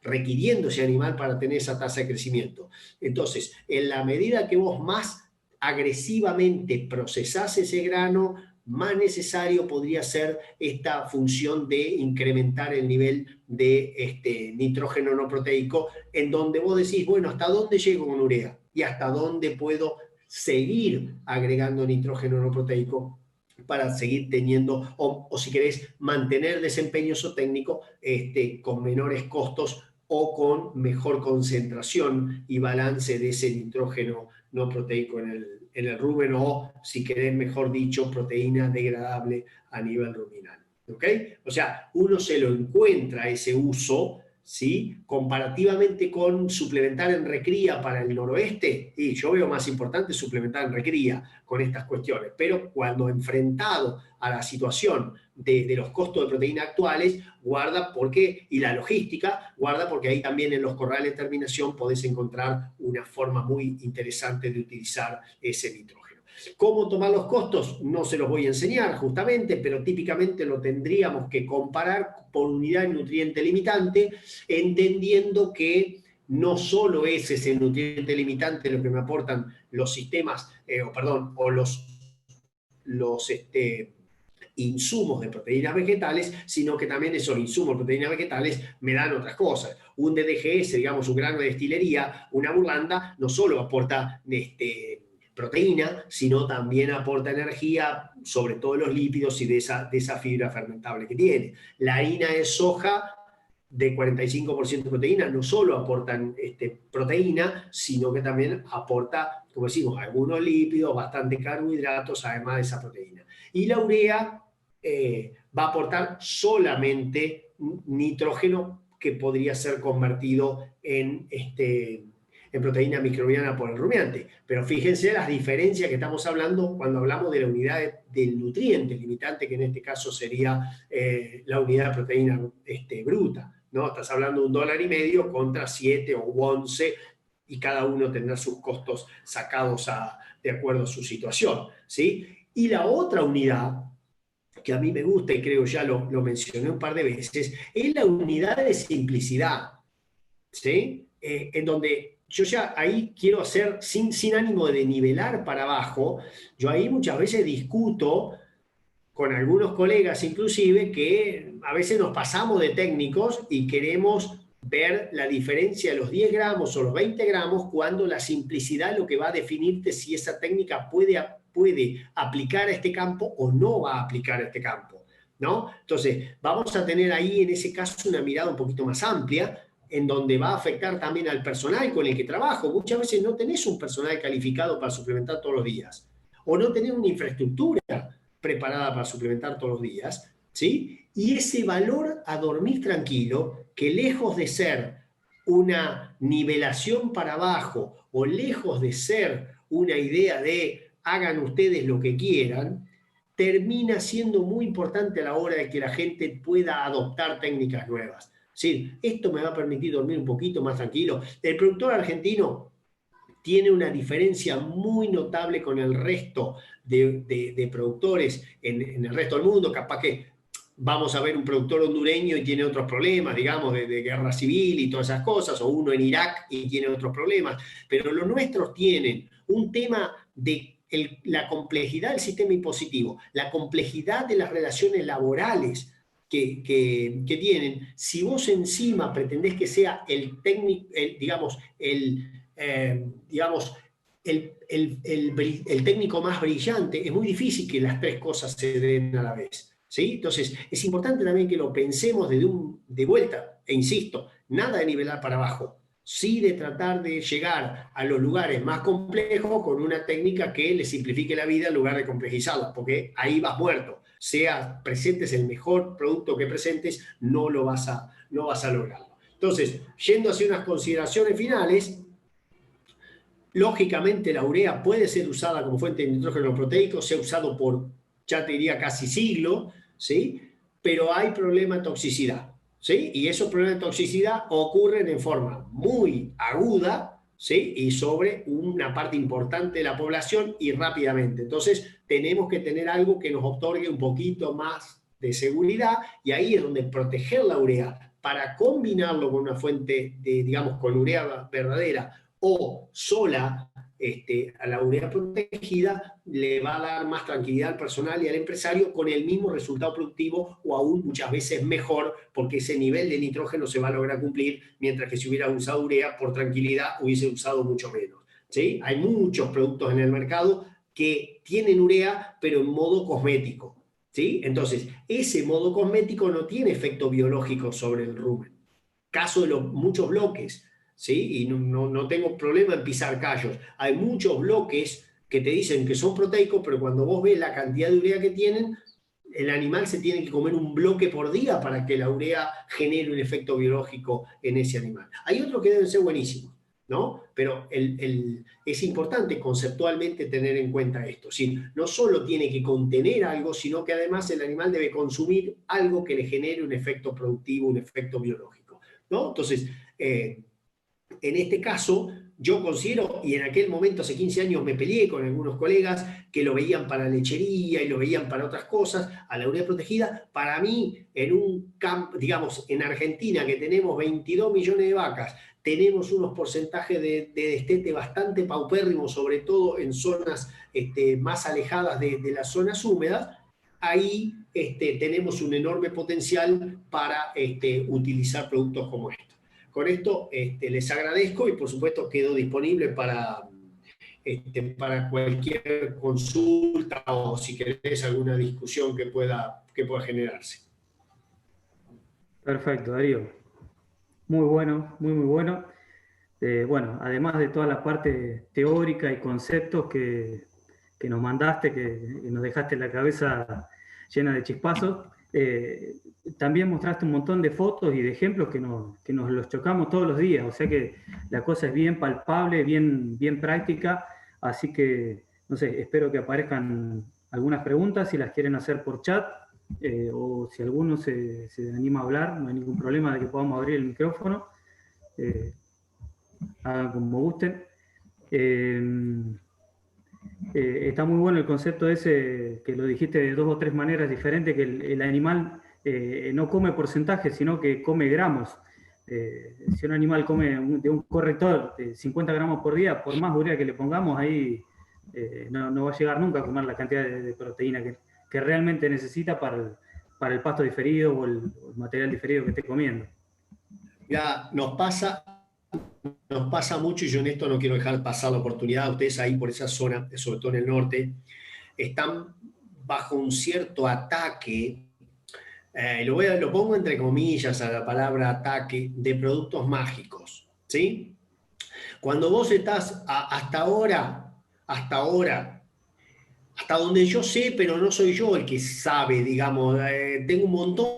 requiriendo ese animal para tener esa tasa de crecimiento. Entonces, en la medida que vos más agresivamente procesás ese grano, más necesario podría ser esta función de incrementar el nivel de nitrógeno no proteico, en donde vos decís, bueno, ¿hasta dónde llego con urea? ¿Y hasta dónde puedo seguir agregando nitrógeno no proteico para seguir teniendo, o si querés, mantener desempeño técnico con menores costos o con mejor concentración y balance de ese nitrógeno no proteico en el rumen, o, si querés, mejor dicho, proteína degradable a nivel ruminal. ¿Ok? O sea, uno se lo encuentra ese uso, ¿sí? Comparativamente con suplementar en recría para el noroeste, y yo veo más importante suplementar en recría con estas cuestiones, pero cuando enfrentado a la situación de los costos de proteína actuales, guarda porque, y la logística, guarda porque ahí también en los corrales de terminación podés encontrar una forma muy interesante de utilizar ese nitrógeno. ¿Cómo tomar los costos? No se los voy a enseñar justamente, pero típicamente lo tendríamos que comparar por unidad de nutriente limitante, entendiendo que no solo es ese nutriente limitante lo que me aportan los sistemas, o los insumos de proteínas vegetales, sino que también esos insumos de proteínas vegetales me dan otras cosas. Un DDGS, digamos, un grano de destilería, una burlanda, no solo aporta proteína, sino también aporta energía, sobre todo los lípidos y de esa fibra fermentable que tiene. La harina de soja de 45% proteína no solo aportan proteína, sino que también aporta, como decimos, algunos lípidos, bastante carbohidratos, además de esa proteína. Y la urea va a aportar solamente nitrógeno que podría ser convertido en proteína microbiana por el rumiante. Pero fíjense las diferencias que estamos hablando cuando hablamos de la unidad del nutriente limitante, que en este caso sería la unidad de proteína bruta, ¿no? Estás hablando de $1,50 contra 7 o 11, y cada uno tendrá sus costos sacados de acuerdo a su situación, ¿sí? Y la otra unidad que a mí me gusta, y creo ya lo mencioné un par de veces, es la unidad de simplicidad, ¿sí? En donde yo ya ahí quiero hacer, sin ánimo de nivelar para abajo, yo ahí muchas veces discuto con algunos colegas inclusive que a veces nos pasamos de técnicos y queremos ver la diferencia de los 10 gramos o los 20 gramos cuando la simplicidad es lo que va a definirte si esa técnica puede aplicar a este campo o no va a aplicar a este campo, ¿no? Entonces, vamos a tener ahí en ese caso una mirada un poquito más amplia, en donde va a afectar también al personal con el que trabajo. Muchas veces no tenés un personal calificado para suplementar todos los días, o no tenés una infraestructura preparada para suplementar todos los días, ¿sí? Y ese valor a dormir tranquilo, que lejos de ser una nivelación para abajo o lejos de ser una idea de hagan ustedes lo que quieran, termina siendo muy importante a la hora de que la gente pueda adoptar técnicas nuevas. Sí, esto me va a permitir dormir un poquito más tranquilo. El productor argentino tiene una diferencia muy notable con el resto de productores en el resto del mundo. Capaz que vamos a ver un productor hondureño y tiene otros problemas, digamos, de guerra civil y todas esas cosas, o uno en Irak y tiene otros problemas, pero los nuestros tienen un tema de la complejidad del sistema impositivo, la complejidad de las relaciones laborales que tienen. Si vos encima pretendés que sea el técnico más brillante, es muy difícil que las tres cosas se den a la vez, ¿sí? Entonces, es importante también que lo pensemos de vuelta, e insisto, nada de nivelar para abajo, sí de tratar de llegar a los lugares más complejos con una técnica que le simplifique la vida en lugar de complejizarla, porque ahí vas muerto. Sea presentes el mejor producto que presentes, no vas a lograrlo. Entonces, yendo hacia unas consideraciones finales, lógicamente la urea puede ser usada como fuente de nitrógeno proteico, se ha usado por, ya te diría, casi siglo, ¿sí? Pero hay problema de toxicidad, ¿sí? Y esos problemas de toxicidad ocurren en forma muy aguda, ¿sí? Y sobre una parte importante de la población y rápidamente. Entonces, tenemos que tener algo que nos otorgue un poquito más de seguridad, y ahí es donde proteger la urea para combinarlo con una fuente digamos, con urea verdadera o sola, a la urea protegida, le va a dar más tranquilidad al personal y al empresario con el mismo resultado productivo, o aún muchas veces mejor, porque ese nivel de nitrógeno se va a lograr cumplir, mientras que si hubiera usado urea por tranquilidad hubiese usado mucho menos, ¿sí? Hay muchos productos en el mercado que tienen urea, pero en modo cosmético, ¿sí? Entonces, ese modo cosmético no tiene efecto biológico sobre el rumen. Caso de muchos bloques, ¿sí? Y no tengo problema en pisar callos. Hay muchos bloques que te dicen que son proteicos, pero cuando vos ves la cantidad de urea que tienen, el animal se tiene que comer un bloque por día para que la urea genere un efecto biológico en ese animal. Hay otros que deben ser buenísimos, ¿no? Pero es importante conceptualmente tener en cuenta esto. ¿Sí? No solo tiene que contener algo, sino que además el animal debe consumir algo que le genere un efecto productivo, un efecto biológico, ¿no? Entonces, En este caso, yo considero, y en aquel momento, hace 15 años, me peleé con algunos colegas que lo veían para lechería y lo veían para otras cosas, a la unidad protegida. Para mí, en un campo, digamos, en Argentina, que tenemos 22 millones de vacas, tenemos unos porcentajes de destete bastante paupérrimos, sobre todo en zonas más alejadas de las zonas húmedas. Ahí tenemos un enorme potencial para utilizar productos como estos. Con esto les agradezco y por supuesto quedo disponible para cualquier consulta o si querés alguna discusión que pueda generarse. Perfecto, Darío. Muy bueno, muy bueno. Bueno, además de toda la parte teórica y conceptos que nos mandaste, que nos dejaste la cabeza llena de chispazos, también mostraste un montón de fotos y de ejemplos que nos los chocamos todos los días, o sea que la cosa es bien palpable, bien práctica, así que, no sé, espero que aparezcan algunas preguntas si las quieren hacer por chat, o si alguno se anima a hablar, no hay ningún problema de que podamos abrir el micrófono, hagan como gusten. Está muy bueno el concepto ese que lo dijiste de 2 o 3 maneras diferentes, que el animal no come porcentaje, sino que come gramos. Si un animal come de un corrector 50 gramos por día, por más urea que le pongamos ahí, no va a llegar nunca a comer la cantidad de proteína que realmente necesita para el pasto diferido o el material diferido que esté comiendo. Ya nos pasa mucho, y yo en esto no quiero dejar pasar la oportunidad. Ustedes ahí por esa zona, sobre todo en el norte, están bajo un cierto ataque, lo pongo entre comillas a la palabra ataque, de productos mágicos, ¿sí? Cuando vos estás hasta ahora, hasta donde yo sé, pero no soy yo el que sabe, digamos, tengo un montón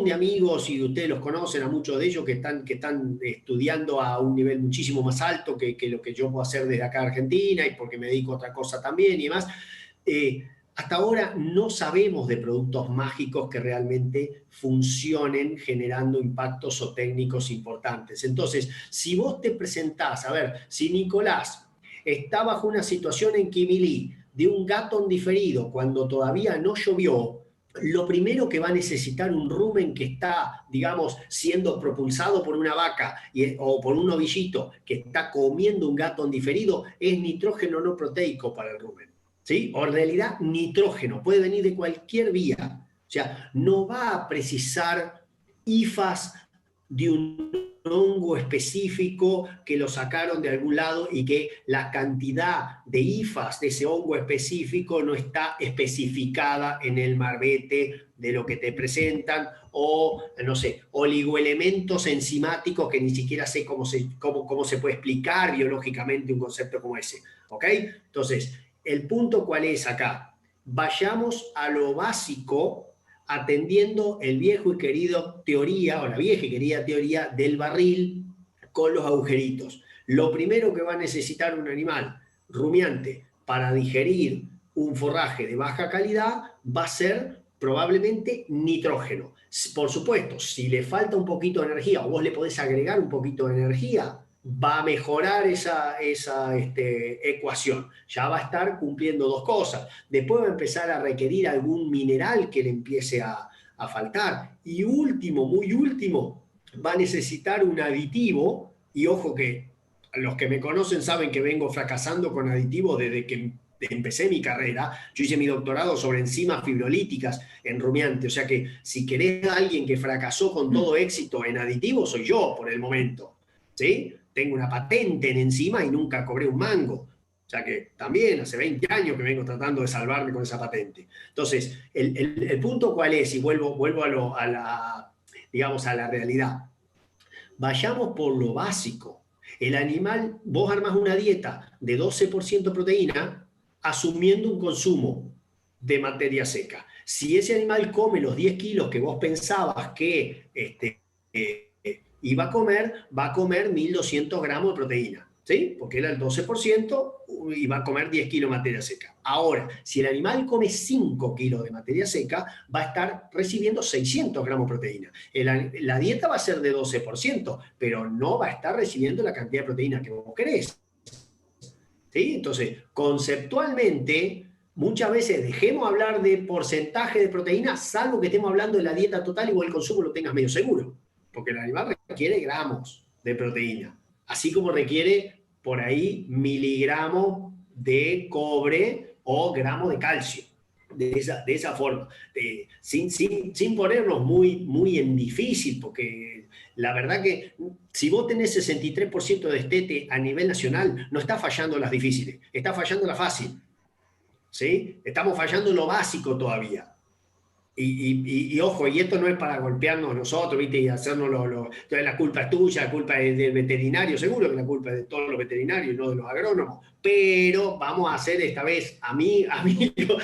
de amigos y ustedes los conocen a muchos de ellos que están estudiando a un nivel muchísimo más alto que lo que yo puedo hacer desde acá a Argentina, y porque me dedico a otra cosa también y demás. Hasta ahora no sabemos de productos mágicos que realmente funcionen generando impactos o técnicos importantes. Entonces, si vos te presentás, a ver, si Nicolás está bajo una situación en Quimilí de un gatón diferido cuando todavía no llovió, lo primero que va a necesitar un rumen que está, digamos, siendo propulsado por una vaca o por un novillito que está comiendo un gatón diferido es nitrógeno no proteico para el rumen, ¿sí? O en realidad nitrógeno, puede venir de cualquier vía. O sea, no va a precisar hifas de un hongo específico que lo sacaron de algún lado y que la cantidad de hifas de ese hongo específico no está especificada en el marbete de lo que te presentan, o, no sé, oligoelementos enzimáticos que ni siquiera sé cómo se puede explicar biológicamente un concepto como ese, ¿ok? Entonces, el punto ¿cuál es acá? Vayamos a lo básico, atendiendo el viejo y querido teoría, o la vieja y querida teoría del barril con los agujeritos. Lo primero que va a necesitar un animal rumiante para digerir un forraje de baja calidad va a ser probablemente nitrógeno. Por supuesto, si le falta un poquito de energía o vos le podés agregar un poquito de energía, va a mejorar esa ecuación. Ya va a estar cumpliendo 2 cosas. Después va a empezar a requerir algún mineral que le empiece a faltar. Y último, muy último, va a necesitar un aditivo. Y ojo que los que me conocen saben que vengo fracasando con aditivos desde que empecé mi carrera. Yo hice mi doctorado sobre enzimas fibrolíticas en rumiante. O sea que si querés a alguien que fracasó con todo éxito en aditivos, soy yo por el momento, ¿sí? Tengo una patente en enzima y nunca cobré un mango. O sea que también hace 20 años que vengo tratando de salvarme con esa patente. Entonces, el punto cuál es, y vuelvo a la realidad. Vayamos por lo básico. El animal, vos armás una dieta de 12% proteína asumiendo un consumo de materia seca. Si ese animal come los 10 kilos que vos pensabas que iba a comer, va a comer 1.200 gramos de proteína. ¿sí? Porque era el 12% y va a comer 10 kilos de materia seca. Ahora, si el animal come 5 kilos de materia seca, va a estar recibiendo 600 gramos de proteína. La dieta va a ser de 12%, pero no va a estar recibiendo la cantidad de proteína que vos querés. ¿Sí? Entonces, conceptualmente, muchas veces dejemos hablar de porcentaje de proteína, salvo que estemos hablando de la dieta total y vos el consumo lo tengas medio seguro, porque el animal requiere gramos de proteína, así como requiere por ahí miligramos de cobre o gramos de calcio, de esa forma, sin ponernos muy en difícil, porque la verdad que si vos tenés 63% de destete a nivel nacional, no está fallando las difíciles, está fallando la fácil. ¿Sí? Estamos fallando en lo básico todavía. Y ojo, y esto no es para golpearnos nosotros, ¿viste? Y hacernos entonces la culpa es tuya, la culpa es del veterinario, seguro que la culpa es de todos los veterinarios, no de los agrónomos. Pero vamos a hacer esta vez, a mí yo,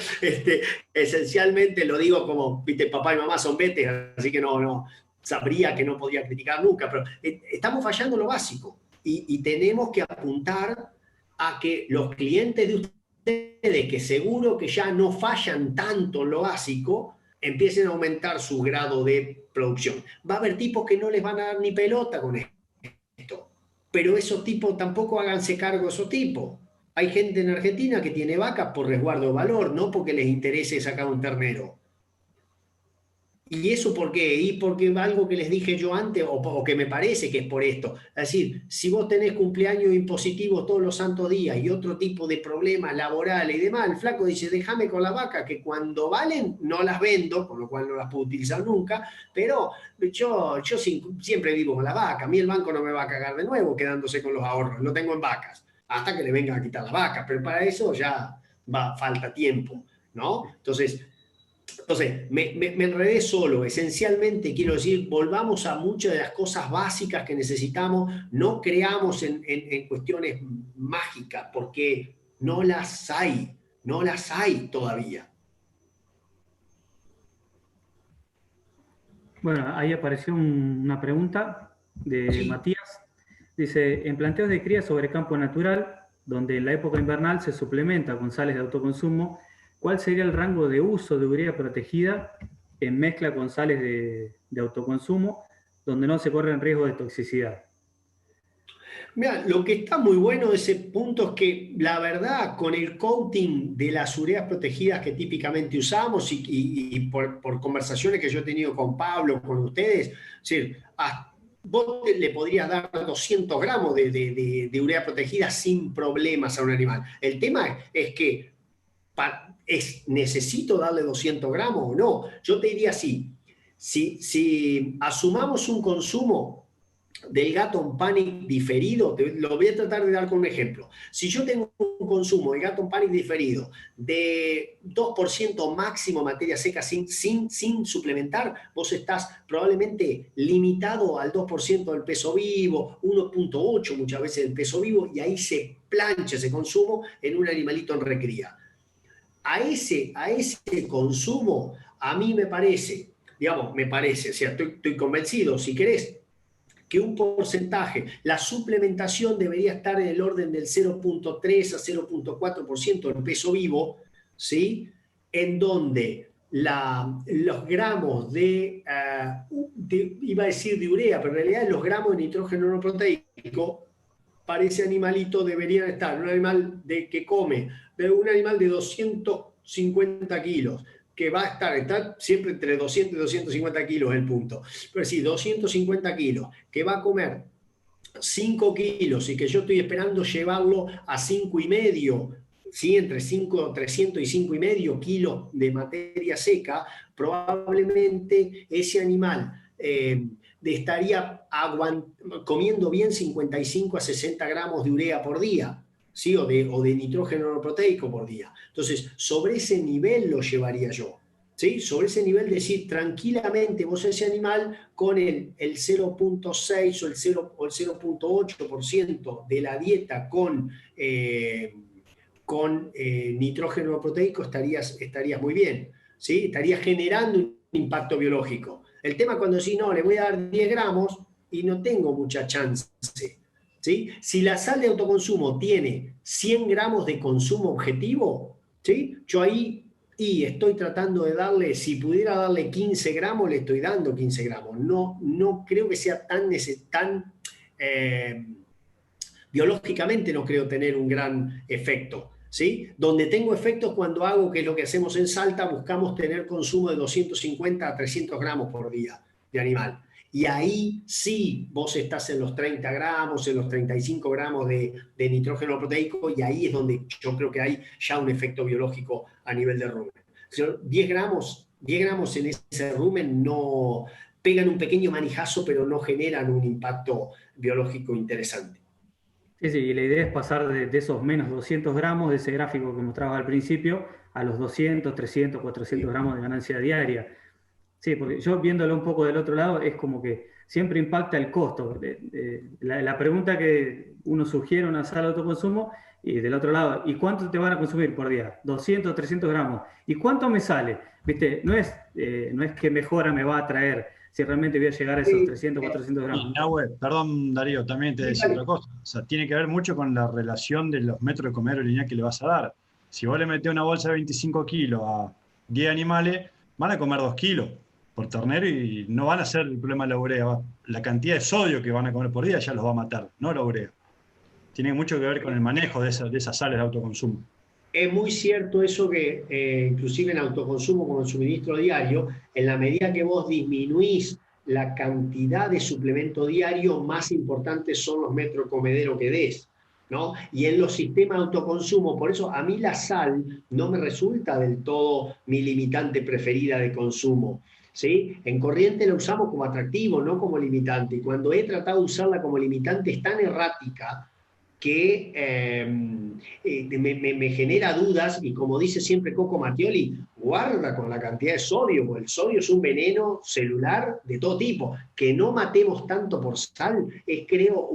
esencialmente lo digo como, ¿viste? Papá y mamá son vetes, así que no sabría que no podía criticar nunca, pero estamos fallando en lo básico. Y tenemos que apuntar a que los clientes de ustedes, que seguro que ya no fallan tanto en lo básico, empiecen a aumentar su grado de producción. Va a haber tipos que no les van a dar ni pelota con esto, pero esos tipos tampoco háganse cargo de esos tipos. Hay gente en Argentina que tiene vacas por resguardo de valor, no porque les interese sacar un ternero. ¿Y eso por qué? Y porque algo que les dije yo antes, o que me parece que es por esto. Es decir, si vos tenés cumpleaños impositivos todos los santos días y otro tipo de problemas laborales y demás, el flaco dice, déjame con la vaca, que cuando valen no las vendo, por lo cual no las puedo utilizar nunca, pero yo siempre vivo con la vaca. A mí el banco no me va a cagar de nuevo quedándose con los ahorros, lo tengo en vacas, hasta que le vengan a quitar las vacas, pero para eso ya falta tiempo, ¿no? Entonces, me enredé solo. Esencialmente, quiero decir, volvamos a muchas de las cosas básicas que necesitamos, no creamos en cuestiones mágicas, porque no las hay todavía. Bueno, ahí apareció una pregunta de Sí. Matías. Dice, en planteos de cría sobre campo natural, donde en la época invernal se suplementa con sales de autoconsumo, ¿cuál sería el rango de uso de urea protegida en mezcla con sales de autoconsumo, donde no se corre riesgo de toxicidad? Mira, lo que está muy bueno de ese punto es que la verdad, con el coating de las ureas protegidas que típicamente usamos y por conversaciones que yo he tenido con Pablo, con ustedes, es decir, vos le podrías dar 200 gramos de urea protegida sin problemas a un animal. El tema es que ¿necesito darle 200 gramos o no? Yo te diría así, si asumamos un consumo del Gaton Panic diferido, lo voy a tratar de dar con un ejemplo. Si yo tengo un consumo de Gaton Panic diferido de 2% máximo materia seca sin suplementar, vos estás probablemente limitado al 2% del peso vivo, 1.8 muchas veces del peso vivo, y ahí se plancha ese consumo en un animalito en recría. A ese consumo, a mí me parece, o sea, estoy convencido, si querés, que un porcentaje, la suplementación debería estar en el orden del 0.3 a 0.4% del peso vivo, ¿sí? En donde los gramos iba a decir de urea, pero en realidad los gramos de nitrógeno no proteico para ese animalito deberían estar, un animal que come, un animal de 250 kilos, que va a estar siempre entre 200 y 250 kilos el punto, pero sí, 250 kilos, que va a comer 5 kilos y que yo estoy esperando llevarlo a 5,5, ¿sí? Entre 300 y 5,5 kilos de materia seca, probablemente ese animal estaría comiendo bien 55 a 60 gramos de urea por día, ¿sí? o de nitrógeno no proteico por día. Entonces, sobre ese nivel lo llevaría yo. ¿Sí? Sobre ese nivel, decir tranquilamente, vos ese animal con el 0.6 o el 0.8% de la dieta con nitrógeno proteico estarías muy bien, ¿sí? Estarías generando un impacto biológico. El tema cuando decís, no, le voy a dar 10 gramos y no tengo mucha chance. ¿sí? Si la sal de autoconsumo tiene 100 gramos de consumo objetivo, ¿sí? Yo ahí estoy tratando de darle, si pudiera darle 15 gramos, le estoy dando 15 gramos. No creo que sea tan eh, biológicamente no creo tener un gran efecto. ¿Sí? Donde tengo efectos cuando hago, que es lo que hacemos en Salta, buscamos tener consumo de 250 a 300 gramos por día de animal. Y ahí sí vos estás en los 30 gramos, en los 35 gramos de nitrógeno proteico, y ahí es donde yo creo que hay ya un efecto biológico a nivel de rumen. 10 gramos en ese rumen no pegan un pequeño manijazo, pero no generan un impacto biológico interesante. Sí, sí, y la idea es pasar de esos menos 200 gramos de ese gráfico que mostraba al principio a los 200, 300, 400 gramos de ganancia diaria. Sí, porque yo viéndolo un poco del otro lado es como que siempre impacta el costo. La pregunta que uno sugiere una sala de autoconsumo y del otro lado, ¿y cuánto te van a consumir por día? 200, 300 gramos. ¿Y cuánto me sale? ¿Viste? No es que mejora me va a traer si realmente voy a llegar a esos 300, 400 gramos. Y Nahue, perdón Darío, también te decía otra cosa. O sea, tiene que ver mucho con la relación de los metros de comedero lineal que le vas a dar. Si vos le metés una bolsa de 25 kilos a 10 animales, van a comer 2 kilos por ternero y no van a ser el problema de la urea. La cantidad de sodio que van a comer por día ya los va a matar, no la urea. Tiene mucho que ver con el manejo de esas sales de autoconsumo. Es muy cierto eso que inclusive en autoconsumo como en suministro diario, en la medida que vos disminuís la cantidad de suplemento diario, más importantes son los metros comedero que des, ¿no? Y en los sistemas de autoconsumo, por eso a mí la sal no me resulta del todo mi limitante preferida de consumo. ¿Sí? En corriente la usamos como atractivo, no como limitante. Y cuando he tratado de usarla como limitante es tan errática que me genera dudas, y como dice siempre Coco Mattioli, guarda con la cantidad de sodio, porque el sodio es un veneno celular de todo tipo. Que no matemos tanto por sal es, creo,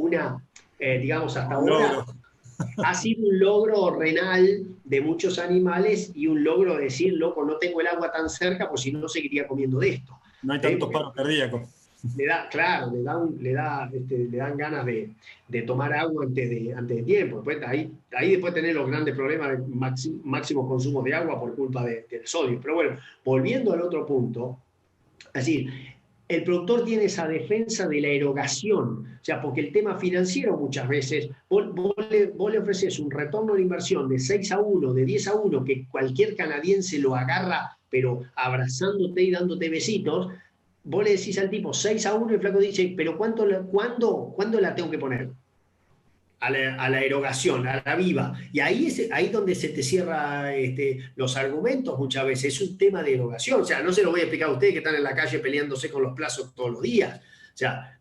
digamos, hasta ahora ha sido un logro renal de muchos animales y un logro de decir, loco, no tengo el agua tan cerca, pues si no seguiría comiendo de esto. No hay tantos paros cardíacos. Claro, le dan ganas de tomar agua antes de tiempo. Ahí después tener los grandes problemas de máximo consumo de agua por culpa del sodio. Pero bueno, volviendo al otro punto, es decir, el productor tiene esa defensa de la erogación, o sea, porque el tema financiero muchas veces, vos le ofreces un retorno de inversión de 6-1, de 10-1, que cualquier canadiense lo agarra, pero abrazándote y dándote besitos. Vos le decís al tipo 6-1 y el flaco dice, pero ¿cuándo la tengo que poner? A la erogación, a la viva. Y ahí es donde se te cierra los argumentos muchas veces. Es un tema de erogación. O sea, no se lo voy a explicar a ustedes que están en la calle peleándose con los plazos todos los días. O sea,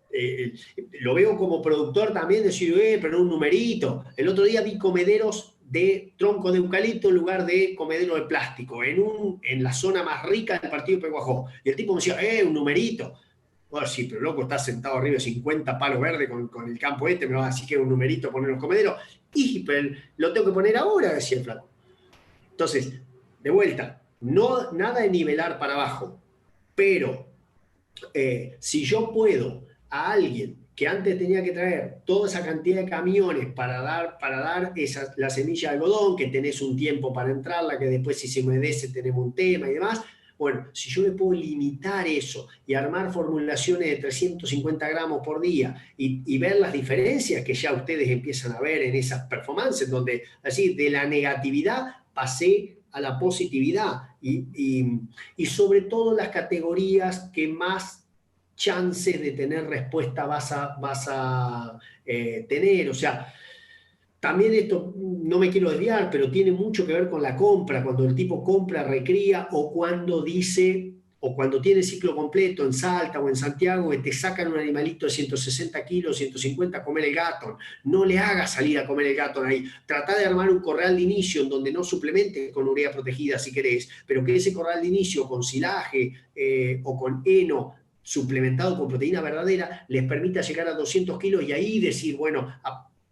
lo veo como productor también, decir, pero un numerito. El otro día vi comederos de tronco de eucalipto en lugar de comedero de plástico, en la zona más rica del partido de Peguajó. Y el tipo me decía, un numerito. Bueno, sí, pero loco, estás sentado arriba de 50 palos verdes con el campo me va a decir que es un numerito poner los comederos. Y pero lo tengo que poner ahora, decía el flaco. Entonces, de vuelta, nada de nivelar para abajo, pero si yo puedo a alguien que antes tenía que traer toda esa cantidad de camiones para dar la semilla de algodón, que tenés un tiempo para entrarla, que después si se humedece tenemos un tema y demás. Bueno, si yo le puedo limitar eso y armar formulaciones de 350 gramos por día y ver las diferencias que ya ustedes empiezan a ver en esas performances, donde así de la negatividad pasé a la positividad y sobre todo las categorías que más chances de tener respuesta vas a tener. O sea, también esto, no me quiero desviar, pero tiene mucho que ver con la compra, cuando el tipo compra, recría, o cuando tiene ciclo completo en Salta o en Santiago, que te sacan un animalito de 160 kilos, 150 a comer el gato. No le hagas salir a comer el gato ahí. Trata de armar un corral de inicio en donde no suplementes con urea protegida si querés, pero que ese corral de inicio con silaje o con heno suplementado con proteína verdadera les permita llegar a 200 kilos y ahí decir, bueno,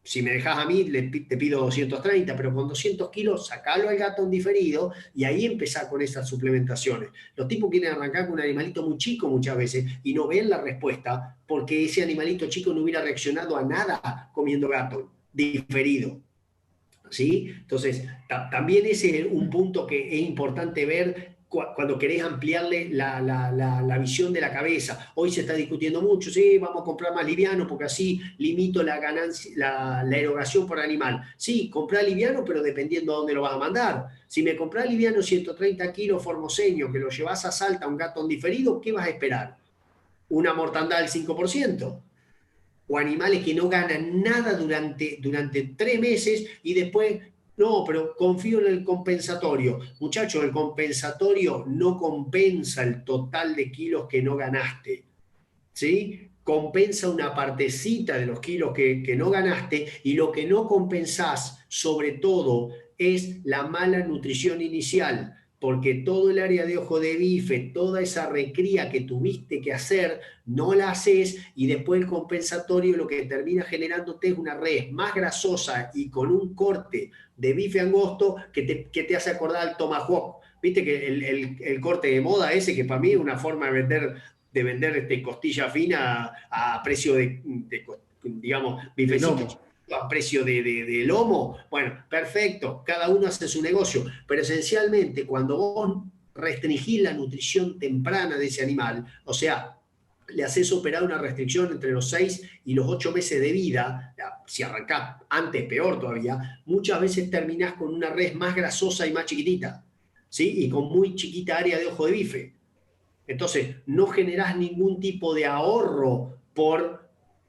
Si me dejas a mí, te pido 230, pero con 200 kilos, sacalo al gato en diferido y ahí empezar con esas suplementaciones. Los tipos quieren arrancar con un animalito muy chico muchas veces y no ven la respuesta porque ese animalito chico no hubiera reaccionado a nada comiendo gato diferido. ¿Sí? Entonces, también ese es un punto que es importante ver cuando querés ampliarle la visión de la cabeza. Hoy se está discutiendo mucho, sí, vamos a comprar más liviano porque así limito la ganancia, la erogación por animal. Sí, comprar liviano, pero dependiendo a dónde lo vas a mandar. Si me compras liviano 130 kilos formoseño, que lo llevas a Salta, un gato diferido, ¿qué vas a esperar? ¿Una mortandad del 5%? O animales que no ganan nada durante 3 meses y después, no, pero confío en el compensatorio. Muchachos, el compensatorio no compensa el total de kilos que no ganaste, ¿sí? Compensa una partecita de los kilos que no ganaste y lo que no compensás, sobre todo, es la mala nutrición inicial, porque todo el área de ojo de bife, toda esa recría que tuviste que hacer, no la haces y después el compensatorio lo que termina generándote es una res más grasosa y con un corte de bife angosto que te hace acordar al tomahawk. Viste que el corte de moda ese, que para mí es una forma de vender costilla fina a precio de digamos, bifecito a precio de lomo, bueno, perfecto, cada uno hace su negocio, pero esencialmente cuando vos restringís la nutrición temprana de ese animal, o sea, le haces operar una restricción entre los 6 y los 8 meses de vida, si arrancás antes, peor todavía, muchas veces terminás con una res más grasosa y más chiquitita, ¿sí? Y con muy chiquita área de ojo de bife. Entonces, no generás ningún tipo de ahorro por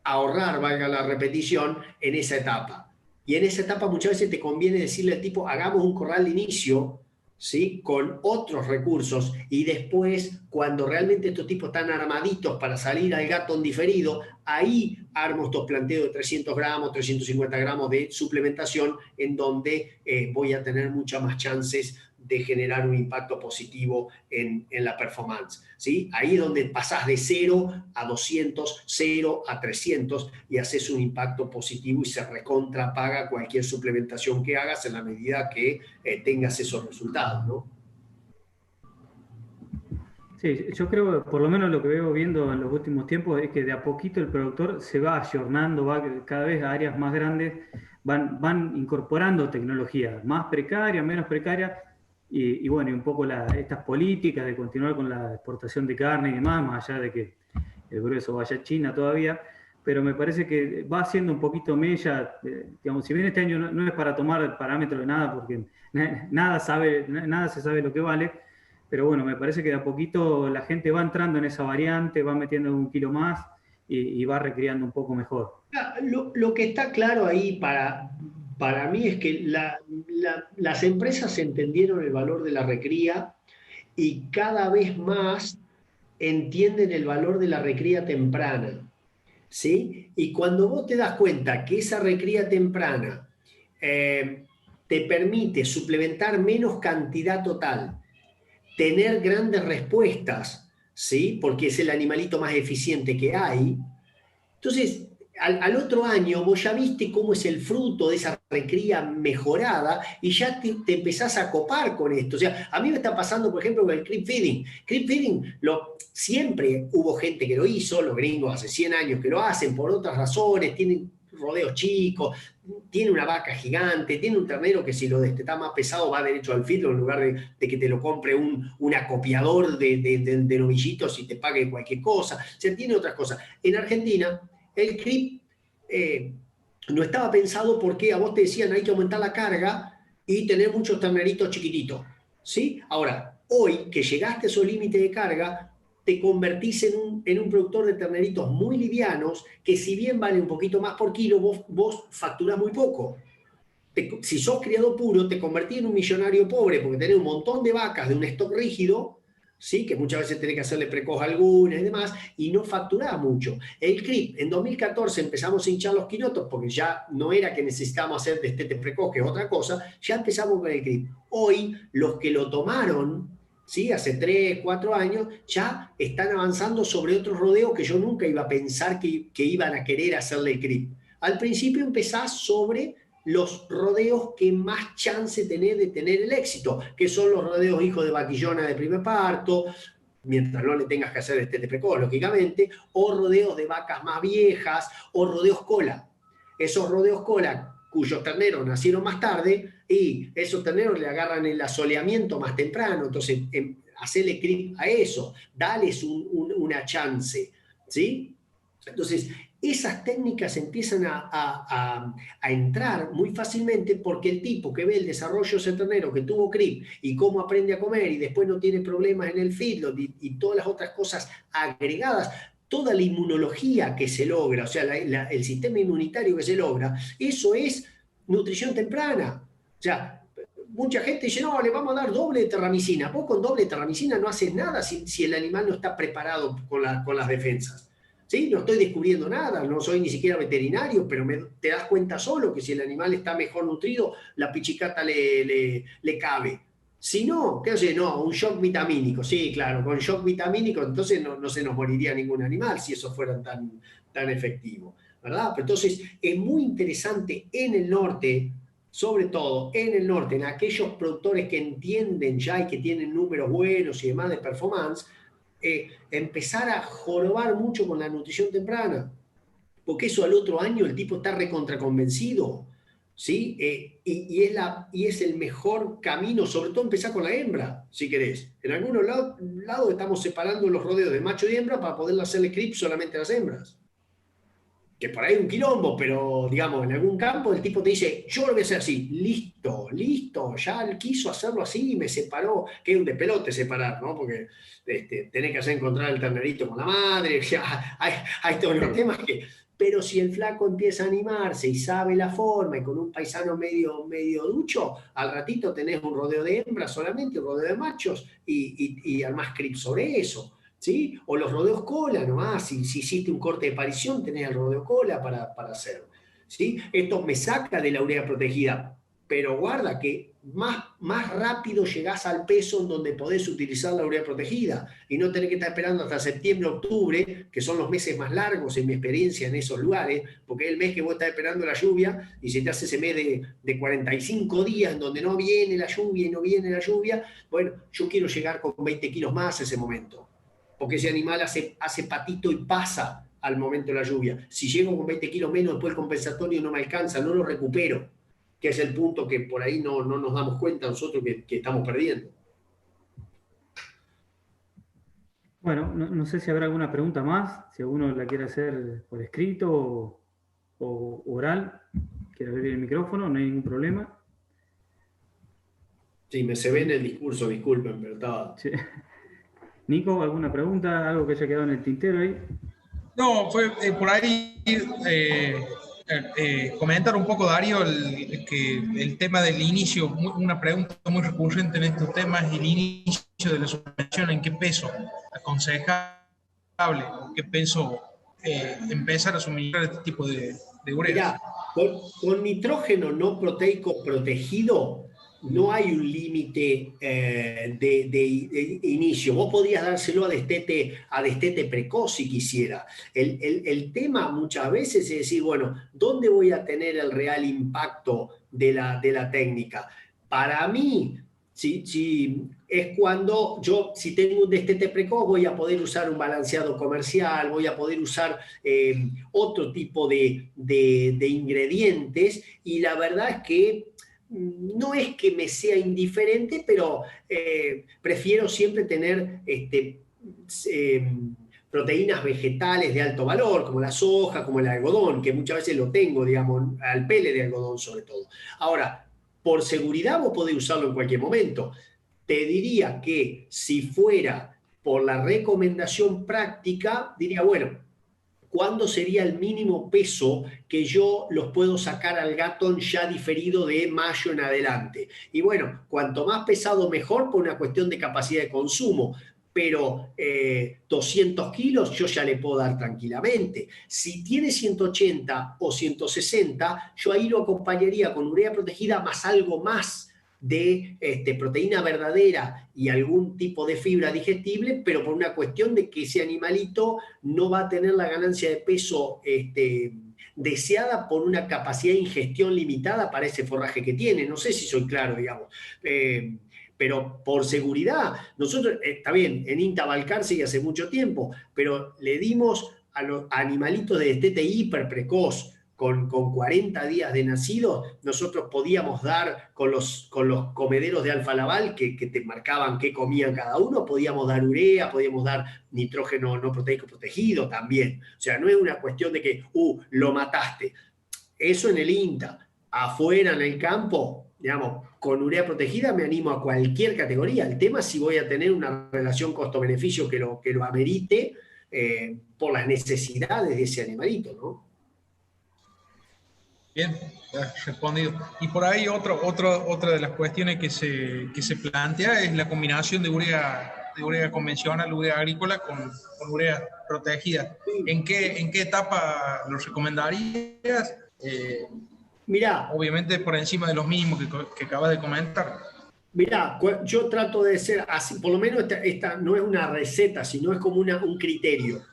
ahorrar, valga la repetición, en esa etapa. Y en esa etapa muchas veces te conviene decirle al tipo, hagamos un corral de inicio, ¿sí? Con otros recursos y después, cuando realmente estos tipos están armaditos para salir al gato en diferido, ahí armo estos planteos de 300 gramos, 350 gramos de suplementación en donde voy a tener muchas más chances de generar un impacto positivo en la performance, ¿sí? Ahí es donde pasás de 0 a 200, 0 a 300 y haces un impacto positivo y se recontrapaga cualquier suplementación que hagas en la medida que tengas esos resultados, ¿no? Sí, yo creo, por lo menos lo que veo viendo en los últimos tiempos, es que de a poquito el productor se va ayornando, va cada vez a áreas más grandes, van incorporando tecnología, más precaria, menos precaria, y bueno, y un poco estas políticas de continuar con la exportación de carne y demás, más allá de que el grueso vaya a China todavía, pero me parece que va haciendo un poquito mella, digamos, si bien este año no es para tomar el parámetro de nada, porque nada se sabe lo que vale, pero bueno, me parece que de a poquito la gente va entrando en esa variante, va metiendo un kilo más y va recreando un poco mejor. Lo que está claro ahí para mí es que las empresas entendieron el valor de la recría y cada vez más entienden el valor de la recría temprana, ¿sí? Y cuando vos te das cuenta que esa recría temprana te permite suplementar menos cantidad total, tener grandes respuestas, ¿sí? Porque es el animalito más eficiente que hay, entonces al otro año vos ya viste cómo es el fruto de esa recría mejorada y ya te empezás a copar con esto. O sea, a mí me está pasando, por ejemplo, con el creep feeding. Creep feeding, siempre hubo gente que lo hizo, los gringos hace 100 años que lo hacen por otras razones, tienen rodeos chicos, tiene una vaca gigante, tiene un ternero que si lo está más pesado va derecho al feedlot en lugar de que te lo compre un acopiador de novillitos y te pague cualquier cosa. O sea, tiene otras cosas. En Argentina, el CRIP no estaba pensado porque a vos te decían hay que aumentar la carga y tener muchos terneritos chiquititos, ¿sí? Ahora, hoy que llegaste a esos límites de carga, te convertís en un productor de terneritos muy livianos que si bien vale un poquito más por kilo, vos facturás muy poco. Si sos criado puro, te convertís en un millonario pobre porque tenés un montón de vacas de un stock rígido, ¿sí? Que muchas veces tenés que hacerle precoz algunas y demás, y no facturás mucho. El CRIP, en 2014 empezamos a hinchar los quinotos porque ya no era que necesitábamos hacer destete precoz, que es otra cosa, ya empezamos con el CRIP. Hoy, los que lo tomaron, ¿sí? Hace 3, 4 años, ya están avanzando sobre otros rodeos que yo nunca iba a pensar que iban a querer hacerle el CRIP. Al principio empezás sobre los rodeos que más chance tenés de tener el éxito, que son los rodeos hijos de vaquillona de primer parto, mientras no le tengas que hacer este precoz, lógicamente, o rodeos de vacas más viejas, o rodeos cola. Esos rodeos cola, cuyos terneros nacieron más tarde, y esos terneros le agarran el asoleamiento más temprano, entonces hacerle clic a eso, dales una chance, ¿sí? Entonces, esas técnicas empiezan a entrar muy fácilmente porque el tipo que ve el desarrollo de ese ternero que tuvo CRIP y cómo aprende a comer y después no tiene problemas en el feedlot y todas las otras cosas agregadas, toda la inmunología que se logra, o sea, el sistema inmunitario que se logra, eso es nutrición temprana. O sea, mucha gente dice, no, le vamos a dar doble de terramicina. Vos con doble de terramicina no haces nada si el animal no está preparado con las defensas. ¿Sí? No estoy descubriendo nada, no soy ni siquiera veterinario, pero te das cuenta solo que si el animal está mejor nutrido, la pichicata le cabe. Si no, ¿qué hace? No, un shock vitamínico. Sí, claro, con shock vitamínico entonces no se nos moriría ningún animal si eso fuera tan efectivo, ¿verdad? Pero entonces es muy interesante en el norte, sobre todo en el norte, en aquellos productores que entienden ya y que tienen números buenos y demás de performance, empezar a jorobar mucho con la nutrición temprana, porque eso al otro año el tipo está recontraconvencido, ¿sí? Y es el mejor camino, sobre todo empezar con la hembra, si querés. En algunos lados estamos separando los rodeos de macho y hembra para poder hacerle clip solamente a las hembras. Que por ahí es un quilombo, pero digamos, en algún campo el tipo te dice, yo lo voy a hacer así, listo, ya él quiso hacerlo así y me separó, que es un despelote separar, ¿no? Porque tenés que hacer encontrar el ternerito con la madre, ya hay todos los temas que... Pero si el flaco empieza a animarse y sabe la forma y con un paisano medio ducho, al ratito tenés un rodeo de hembras solamente, un rodeo de machos y armás clip sobre eso. ¿Sí? O los rodeos cola nomás, si hiciste un corte de parición, tenés el rodeo cola para hacerlo. ¿Sí? Esto me saca de la urea protegida, pero guarda que más rápido llegás al peso en donde podés utilizar la urea protegida y no tenés que estar esperando hasta septiembre, octubre, que son los meses más largos en mi experiencia en esos lugares, porque es el mes que vos estás esperando la lluvia y se te hace ese mes de 45 días en donde no viene la lluvia y no viene la lluvia. Bueno, yo quiero llegar con 20 kilos más a ese momento, porque ese animal hace patito y pasa al momento de la lluvia. Si llego con 20 kilos menos, después el compensatorio no me alcanza, no lo recupero, que es el punto que por ahí no nos damos cuenta nosotros que estamos perdiendo. Bueno, no sé si habrá alguna pregunta más, si alguno la quiere hacer por escrito o oral, quiere abrir el micrófono, no hay ningún problema. Sí, se ve en el discurso, disculpen, pero estaba... Sí. Nico, ¿alguna pregunta? ¿Algo que haya quedado en el tintero ahí? No, fue por ahí comentar un poco, Darío, el tema del inicio. Una pregunta muy recurrente en estos temas es el inicio de la suplementación. ¿En qué peso aconsejable? ¿Qué peso empezar a suministrar este tipo de urea? Mirá, con nitrógeno no proteico protegido no hay un límite de inicio. Vos podrías dárselo a destete precoz si quisiera. El tema muchas veces es decir, bueno, ¿dónde voy a tener el real impacto de la técnica? Para mí, si es cuando yo, si tengo un destete precoz, voy a poder usar un balanceado comercial, voy a poder usar otro tipo de ingredientes, y la verdad es que no es que me sea indiferente, pero prefiero siempre tener proteínas vegetales de alto valor, como la soja, como el algodón, que muchas veces lo tengo, digamos, al pele de algodón sobre todo. Ahora, por seguridad vos podés usarlo en cualquier momento. Te diría que si fuera por la recomendación práctica, diría, bueno, ¿cuándo sería el mínimo peso que yo los puedo sacar al gato ya diferido de mayo en adelante? Y bueno, cuanto más pesado mejor por una cuestión de capacidad de consumo, pero 200 kilos yo ya le puedo dar tranquilamente. Si tiene 180 o 160, yo ahí lo acompañaría con urea protegida más algo más de proteína verdadera y algún tipo de fibra digestible, pero por una cuestión de que ese animalito no va a tener la ganancia de peso deseada por una capacidad de ingestión limitada para ese forraje que tiene. No sé si soy claro, digamos. Pero por seguridad, nosotros, está bien, en INTA Balcarce y hace mucho tiempo, pero le dimos a los animalitos de destete hiper precoz, con 40 días de nacido, nosotros podíamos dar con los comederos de Alfa Laval que te marcaban qué comían cada uno, podíamos dar urea, podíamos dar nitrógeno no proteico protegido también. O sea, no es una cuestión de que, lo mataste. Eso en el INTA. Afuera en el campo, digamos, con urea protegida me animo a cualquier categoría. El tema es si voy a tener una relación costo-beneficio que lo amerite por las necesidades de ese animalito, ¿no? Bien, respondido. Y por ahí otra de las cuestiones que se plantea es la combinación de urea convencional, urea agrícola con urea protegida. ¿En qué etapa lo recomendarías? Mirá, obviamente por encima de los mínimos que acabas de comentar. Mirá, yo trato de ser así, por lo menos esta no es una receta, sino es como un criterio.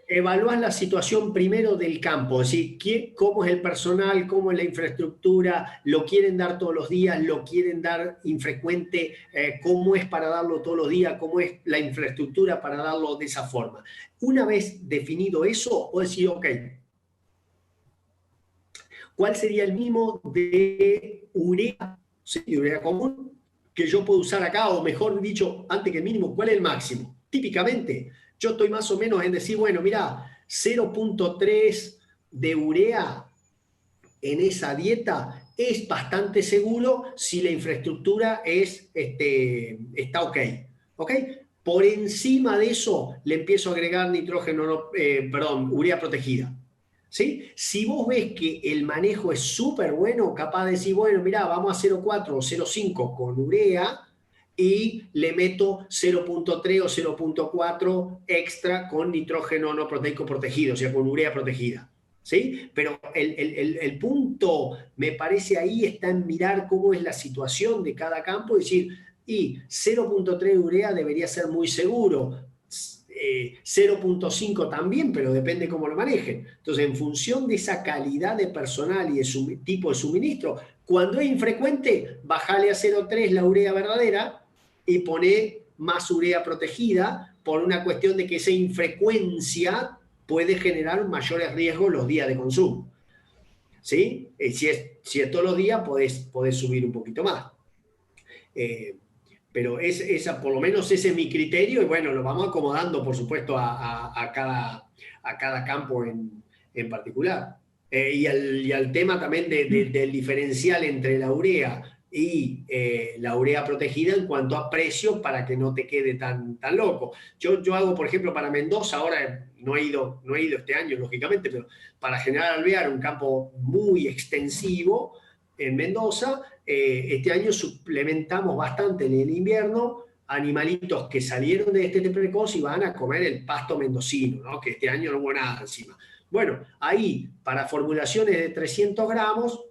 Evaluás la situación primero del campo, es decir, cómo es el personal, cómo es la infraestructura, lo quieren dar todos los días, lo quieren dar infrecuente, cómo es para darlo todos los días, cómo es la infraestructura para darlo de esa forma. Una vez definido eso, vos decís, ok, ¿cuál sería el mínimo de urea, de urea común, que yo puedo usar acá? O mejor dicho, antes que el mínimo, ¿cuál es el máximo? Típicamente, yo estoy más o menos en decir, bueno, mira, 0.3 de urea en esa dieta es bastante seguro si la infraestructura está ok. ¿Ok? Por encima de eso le empiezo a agregar urea protegida. ¿Sí? Si vos ves que el manejo es súper bueno, capaz de decir, bueno, mira, vamos a 0.4 o 0.5 con urea y le meto 0.3 o 0.4 extra con nitrógeno no proteico protegido, o sea, con urea protegida. ¿Sí? Pero el punto, me parece, ahí está en mirar cómo es la situación de cada campo y decir, y 0.3 de urea debería ser muy seguro. 0.5 también, pero depende cómo lo manejen. Entonces, en función de esa calidad de personal y de tipo de suministro, cuando es infrecuente, bajale a 0.3 la urea verdadera y pone más urea protegida por una cuestión de que esa infrecuencia puede generar mayores riesgos los días de consumo. ¿Sí? Si es todos los días, podés subir un poquito más. Pero por lo menos ese es mi criterio y bueno, lo vamos acomodando, por supuesto, a cada campo en particular. Y al tema también del diferencial entre la urea y la urea protegida en cuanto a precio para que no te quede tan loco. Yo hago, por ejemplo, para Mendoza, ahora no he ido este año, lógicamente, pero para General Alvear, un campo muy extensivo en Mendoza, este año suplementamos bastante en el invierno animalitos que salieron de este precoz y van a comer el pasto mendocino, ¿no? Que este año no hubo nada encima. Bueno, ahí, para formulaciones de 300 gramos,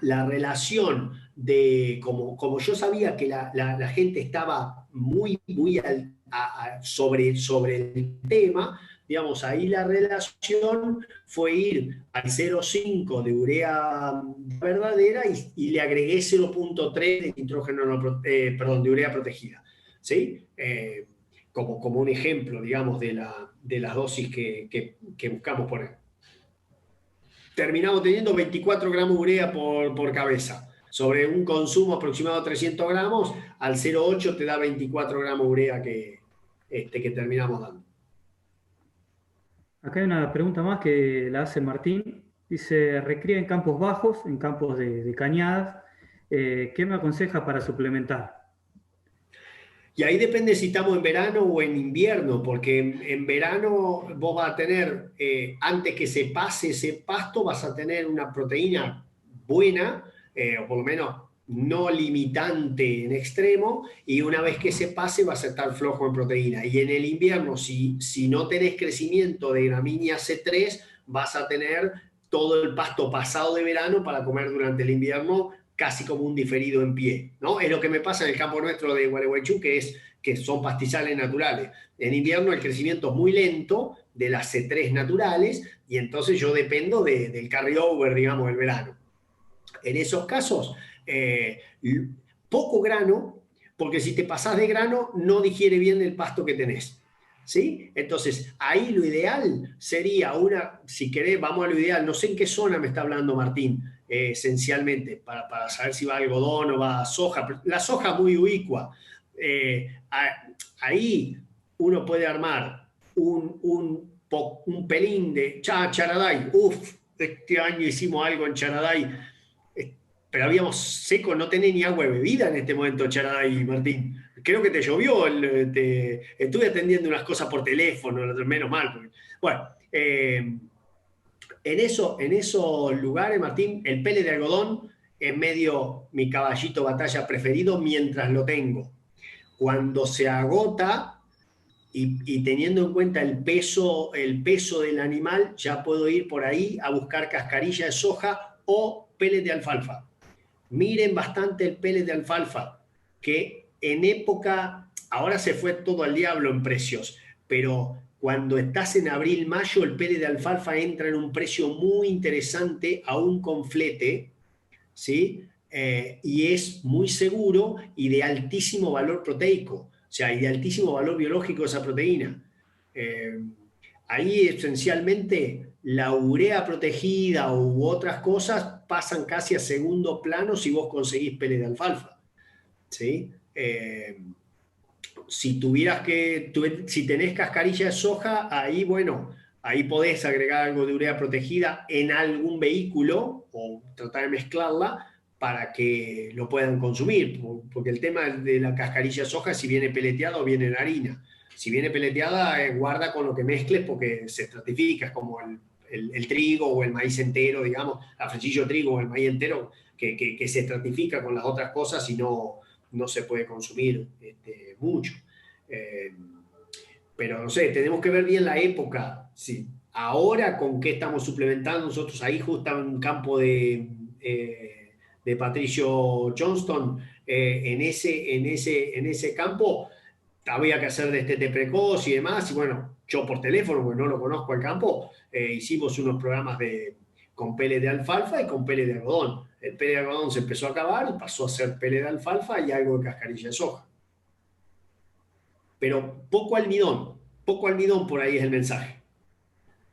la relación de, como yo sabía que la gente estaba muy sobre el tema, digamos, ahí la relación fue ir al 0.5 de urea verdadera y le agregué 0.3 de nitrógeno, de urea protegida. ¿Sí? Como un ejemplo, digamos, de las dosis que buscamos poner. Terminamos teniendo 24 gramos de urea por cabeza. Sobre un consumo aproximado de 300 gramos, al 0.8 te da 24 gramos de urea que terminamos dando. Acá hay una pregunta más que la hace Martín. Dice, recría en campos bajos, en campos de cañadas. ¿Qué me aconseja para suplementar? Y ahí depende si estamos en verano o en invierno, porque en verano vos vas a tener, antes que se pase ese pasto, vas a tener una proteína buena, o por lo menos no limitante en extremo, y una vez que se pase vas a estar flojo en proteína. Y en el invierno, si no tenés crecimiento de gramínea C3, vas a tener todo el pasto pasado de verano para comer durante el invierno, casi como un diferido en pie, ¿no? Es lo que me pasa en el campo nuestro de Gualeguaychú, que es que son pastizales naturales. En invierno el crecimiento es muy lento de las C3 naturales y entonces yo dependo del carryover, digamos, del verano. En esos casos, poco grano, porque si te pasás de grano no digiere bien el pasto que tenés. ¿Sí? Entonces, ahí lo ideal sería si querés, vamos a lo ideal, no sé en qué zona me está hablando Martín, esencialmente, para saber si va algodón o va soja. La soja muy ubicua. Ahí uno puede armar un pelín de Charaday. Este año hicimos algo en Charaday, pero habíamos seco, no tenés ni agua de bebida en este momento, Charaday, Martín. Creo que te llovió, estuve atendiendo unas cosas por teléfono, menos mal. Porque, bueno, en esos lugares, Martín, el pele de algodón es medio mi caballito batalla preferido mientras lo tengo. Cuando se agota y teniendo en cuenta el peso del animal, ya puedo ir por ahí a buscar cascarilla de soja o pellet de alfalfa. Miren bastante el pellet de alfalfa, que en época, ahora se fue todo al diablo en precios, pero cuando estás en abril, mayo, el pellet de alfalfa entra en un precio muy interesante, aún con flete, ¿sí? Y es muy seguro y de altísimo valor proteico, o sea, y de altísimo valor biológico esa proteína. Ahí esencialmente la urea protegida u otras cosas pasan casi a segundo plano si vos conseguís pellet de alfalfa, ¿sí? Si tenés cascarilla de soja, ahí, bueno, ahí podés agregar algo de urea protegida en algún vehículo o tratar de mezclarla para que lo puedan consumir, porque el tema de la cascarilla de soja es si viene peleteada o viene en harina. Si viene peleteada, guarda con lo que mezcles porque se estratifica, es como el trigo o el maíz entero, digamos, la frecillo trigo o el maíz entero, que se estratifica con las otras cosas y no se puede consumir mucho. Pero no sé, tenemos que ver bien la época. Sí. Ahora, ¿con qué estamos suplementando? Nosotros ahí justo en un campo de Patricio Johnston, en ese campo había que hacer destete precoz y demás, y bueno, yo por teléfono, porque no lo conozco al campo, hicimos unos programas con pele de alfalfa y con pele de algodón. El pele de algodón se empezó a acabar y pasó a ser pele de alfalfa y algo de cascarilla de soja. Pero poco almidón por ahí es el mensaje.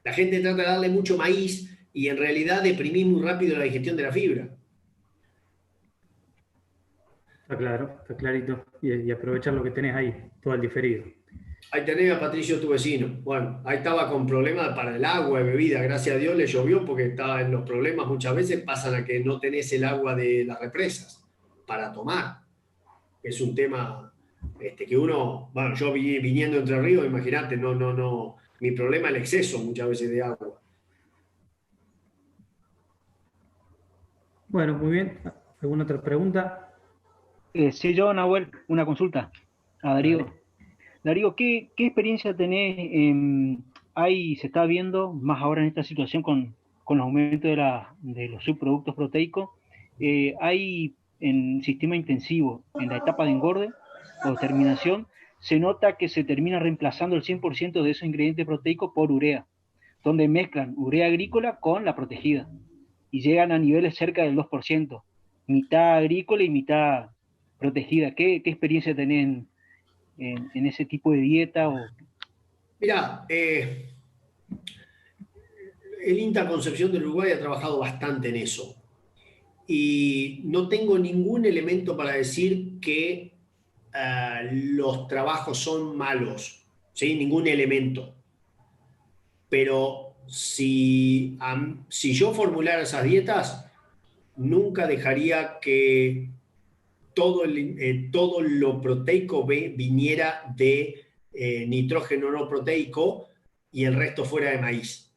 La gente trata de darle mucho maíz y en realidad deprimir muy rápido la digestión de la fibra. Está claro, está clarito. Y aprovechar lo que tenés ahí, todo el diferido. Ahí tenés a Patricio, tu vecino. Bueno, ahí estaba con problemas para el agua de bebida. Gracias a Dios le llovió porque estaba en los problemas. Muchas veces pasan a que no tenés el agua de las represas para tomar. Es un tema que uno, bueno, yo viniendo Entre Ríos, imagínate, no. Mi problema es el exceso muchas veces de agua. Bueno, muy bien. ¿Alguna otra pregunta? Sí, yo, Nahuel, una consulta a Darío. Vale. Darío, ¿qué experiencia tenés? Ahí se está viendo, más ahora en esta situación con los aumentos de los subproductos proteicos, hay en sistema intensivo, en la etapa de engorde o terminación, se nota que se termina reemplazando el 100% de esos ingredientes proteicos por urea, donde mezclan urea agrícola con la protegida y llegan a niveles cerca del 2%, mitad agrícola y mitad protegida. ¿Qué experiencia tenés en ese tipo de dieta? Mirá, el INTA Concepción del Uruguay ha trabajado bastante en eso. Y no tengo ningún elemento para decir que los trabajos son malos, ¿sí? Ningún elemento. Pero si yo formulara esas dietas, nunca dejaría que todo lo proteico viniera de nitrógeno no proteico y el resto fuera de maíz.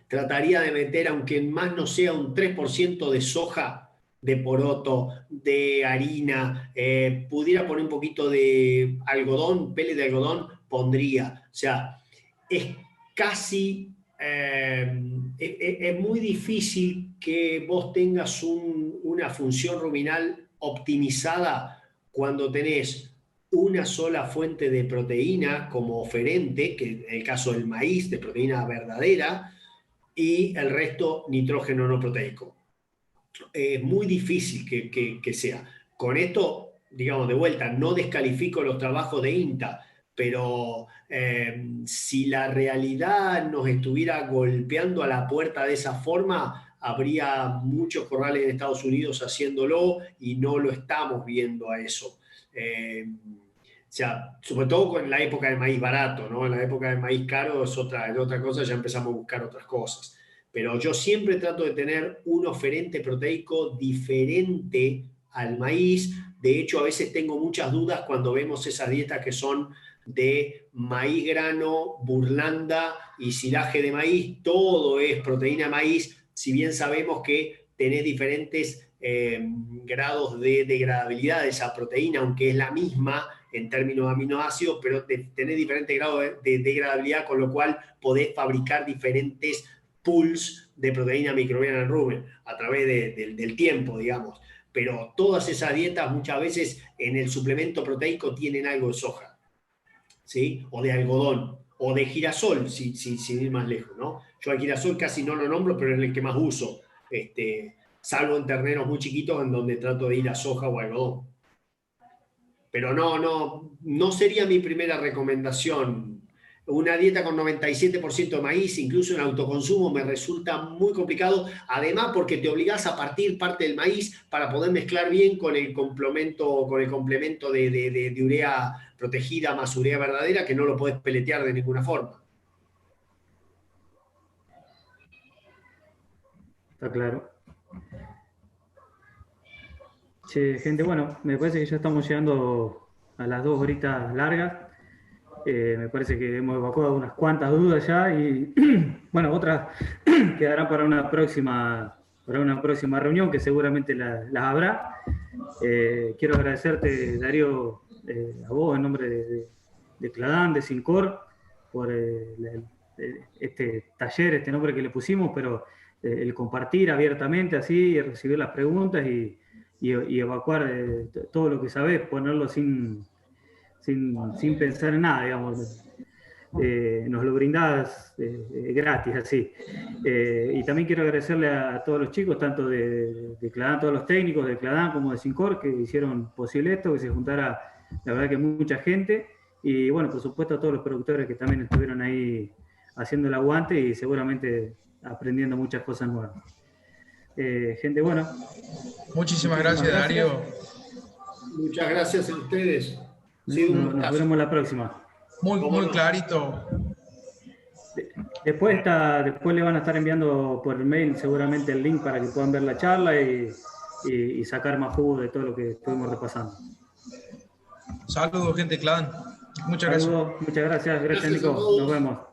Trataría de meter, aunque más no sea un 3% de soja, de poroto, de harina, pudiera poner un poquito de algodón, pele de algodón, pondría. O sea, es casi, es muy difícil que vos tengas una función ruminal optimizada cuando tenés una sola fuente de proteína como oferente, que en el caso del maíz, de proteína verdadera, y el resto nitrógeno no proteico. Es muy difícil que sea. Con esto, digamos, de vuelta, no descalifico los trabajos de INTA, pero si la realidad nos estuviera golpeando a la puerta de esa forma, habría muchos corrales en Estados Unidos haciéndolo y no lo estamos viendo a eso. O sea, sobre todo con la época del maíz barato, ¿no? En la época del maíz caro es otra cosa, ya empezamos a buscar otras cosas. Pero yo siempre trato de tener un oferente proteico diferente al maíz. De hecho, a veces tengo muchas dudas cuando vemos esas dietas que son de maíz grano, burlanda y silaje de maíz. Todo es proteína de maíz, si bien sabemos que tenés diferentes grados de degradabilidad de esa proteína, aunque es la misma en términos de aminoácidos, pero tenés diferentes grados de degradabilidad, con lo cual podés fabricar diferentes pools de proteína microbiana en rumen a través del tiempo, digamos. Pero todas esas dietas muchas veces en el suplemento proteico tienen algo de soja, ¿sí? O de algodón, o de girasol, sin ir más lejos, ¿no? Yo al girasol casi no lo nombro, pero es el que más uso, salvo en terneros muy chiquitos en donde trato de ir a soja o algodón. Pero no sería mi primera recomendación. Una dieta con 97% de maíz, incluso en autoconsumo, me resulta muy complicado. Además, porque te obligás a partir parte del maíz para poder mezclar bien con el complemento de urea protegida más urea verdadera, que no lo podés peletear de ninguna forma. Está claro. Che, gente, bueno, me parece que ya estamos llegando a las 2 horitas largas. Me parece que hemos evacuado unas cuantas dudas ya y, bueno, otras quedarán para una próxima reunión que seguramente las habrá. Quiero agradecerte, Darío, a vos en nombre de Cladán, de Sincor, por este taller, este nombre que le pusimos, pero el compartir abiertamente así, recibir las preguntas y evacuar todo lo que sabés, ponerlo sin pensar en nada, digamos. Nos lo brindás gratis, así. Y también quiero agradecerle a todos los chicos, tanto de Cladán, todos los técnicos de Cladán como de Sincor, que hicieron posible esto, que se juntara, la verdad que mucha gente. Y bueno, por supuesto a todos los productores que también estuvieron ahí haciendo el aguante y seguramente aprendiendo muchas cosas nuevas. Gente, bueno. Muchísimas gracias, Darío. Muchas gracias a ustedes. Sí, nos veremos la próxima. Muy clarito. Después le van a estar enviando por el mail seguramente el link para que puedan ver la charla y sacar más jugo de todo lo que estuvimos repasando. Saludos, gente Cladán. Muchas gracias. Muchas gracias, Nico. Nos vemos.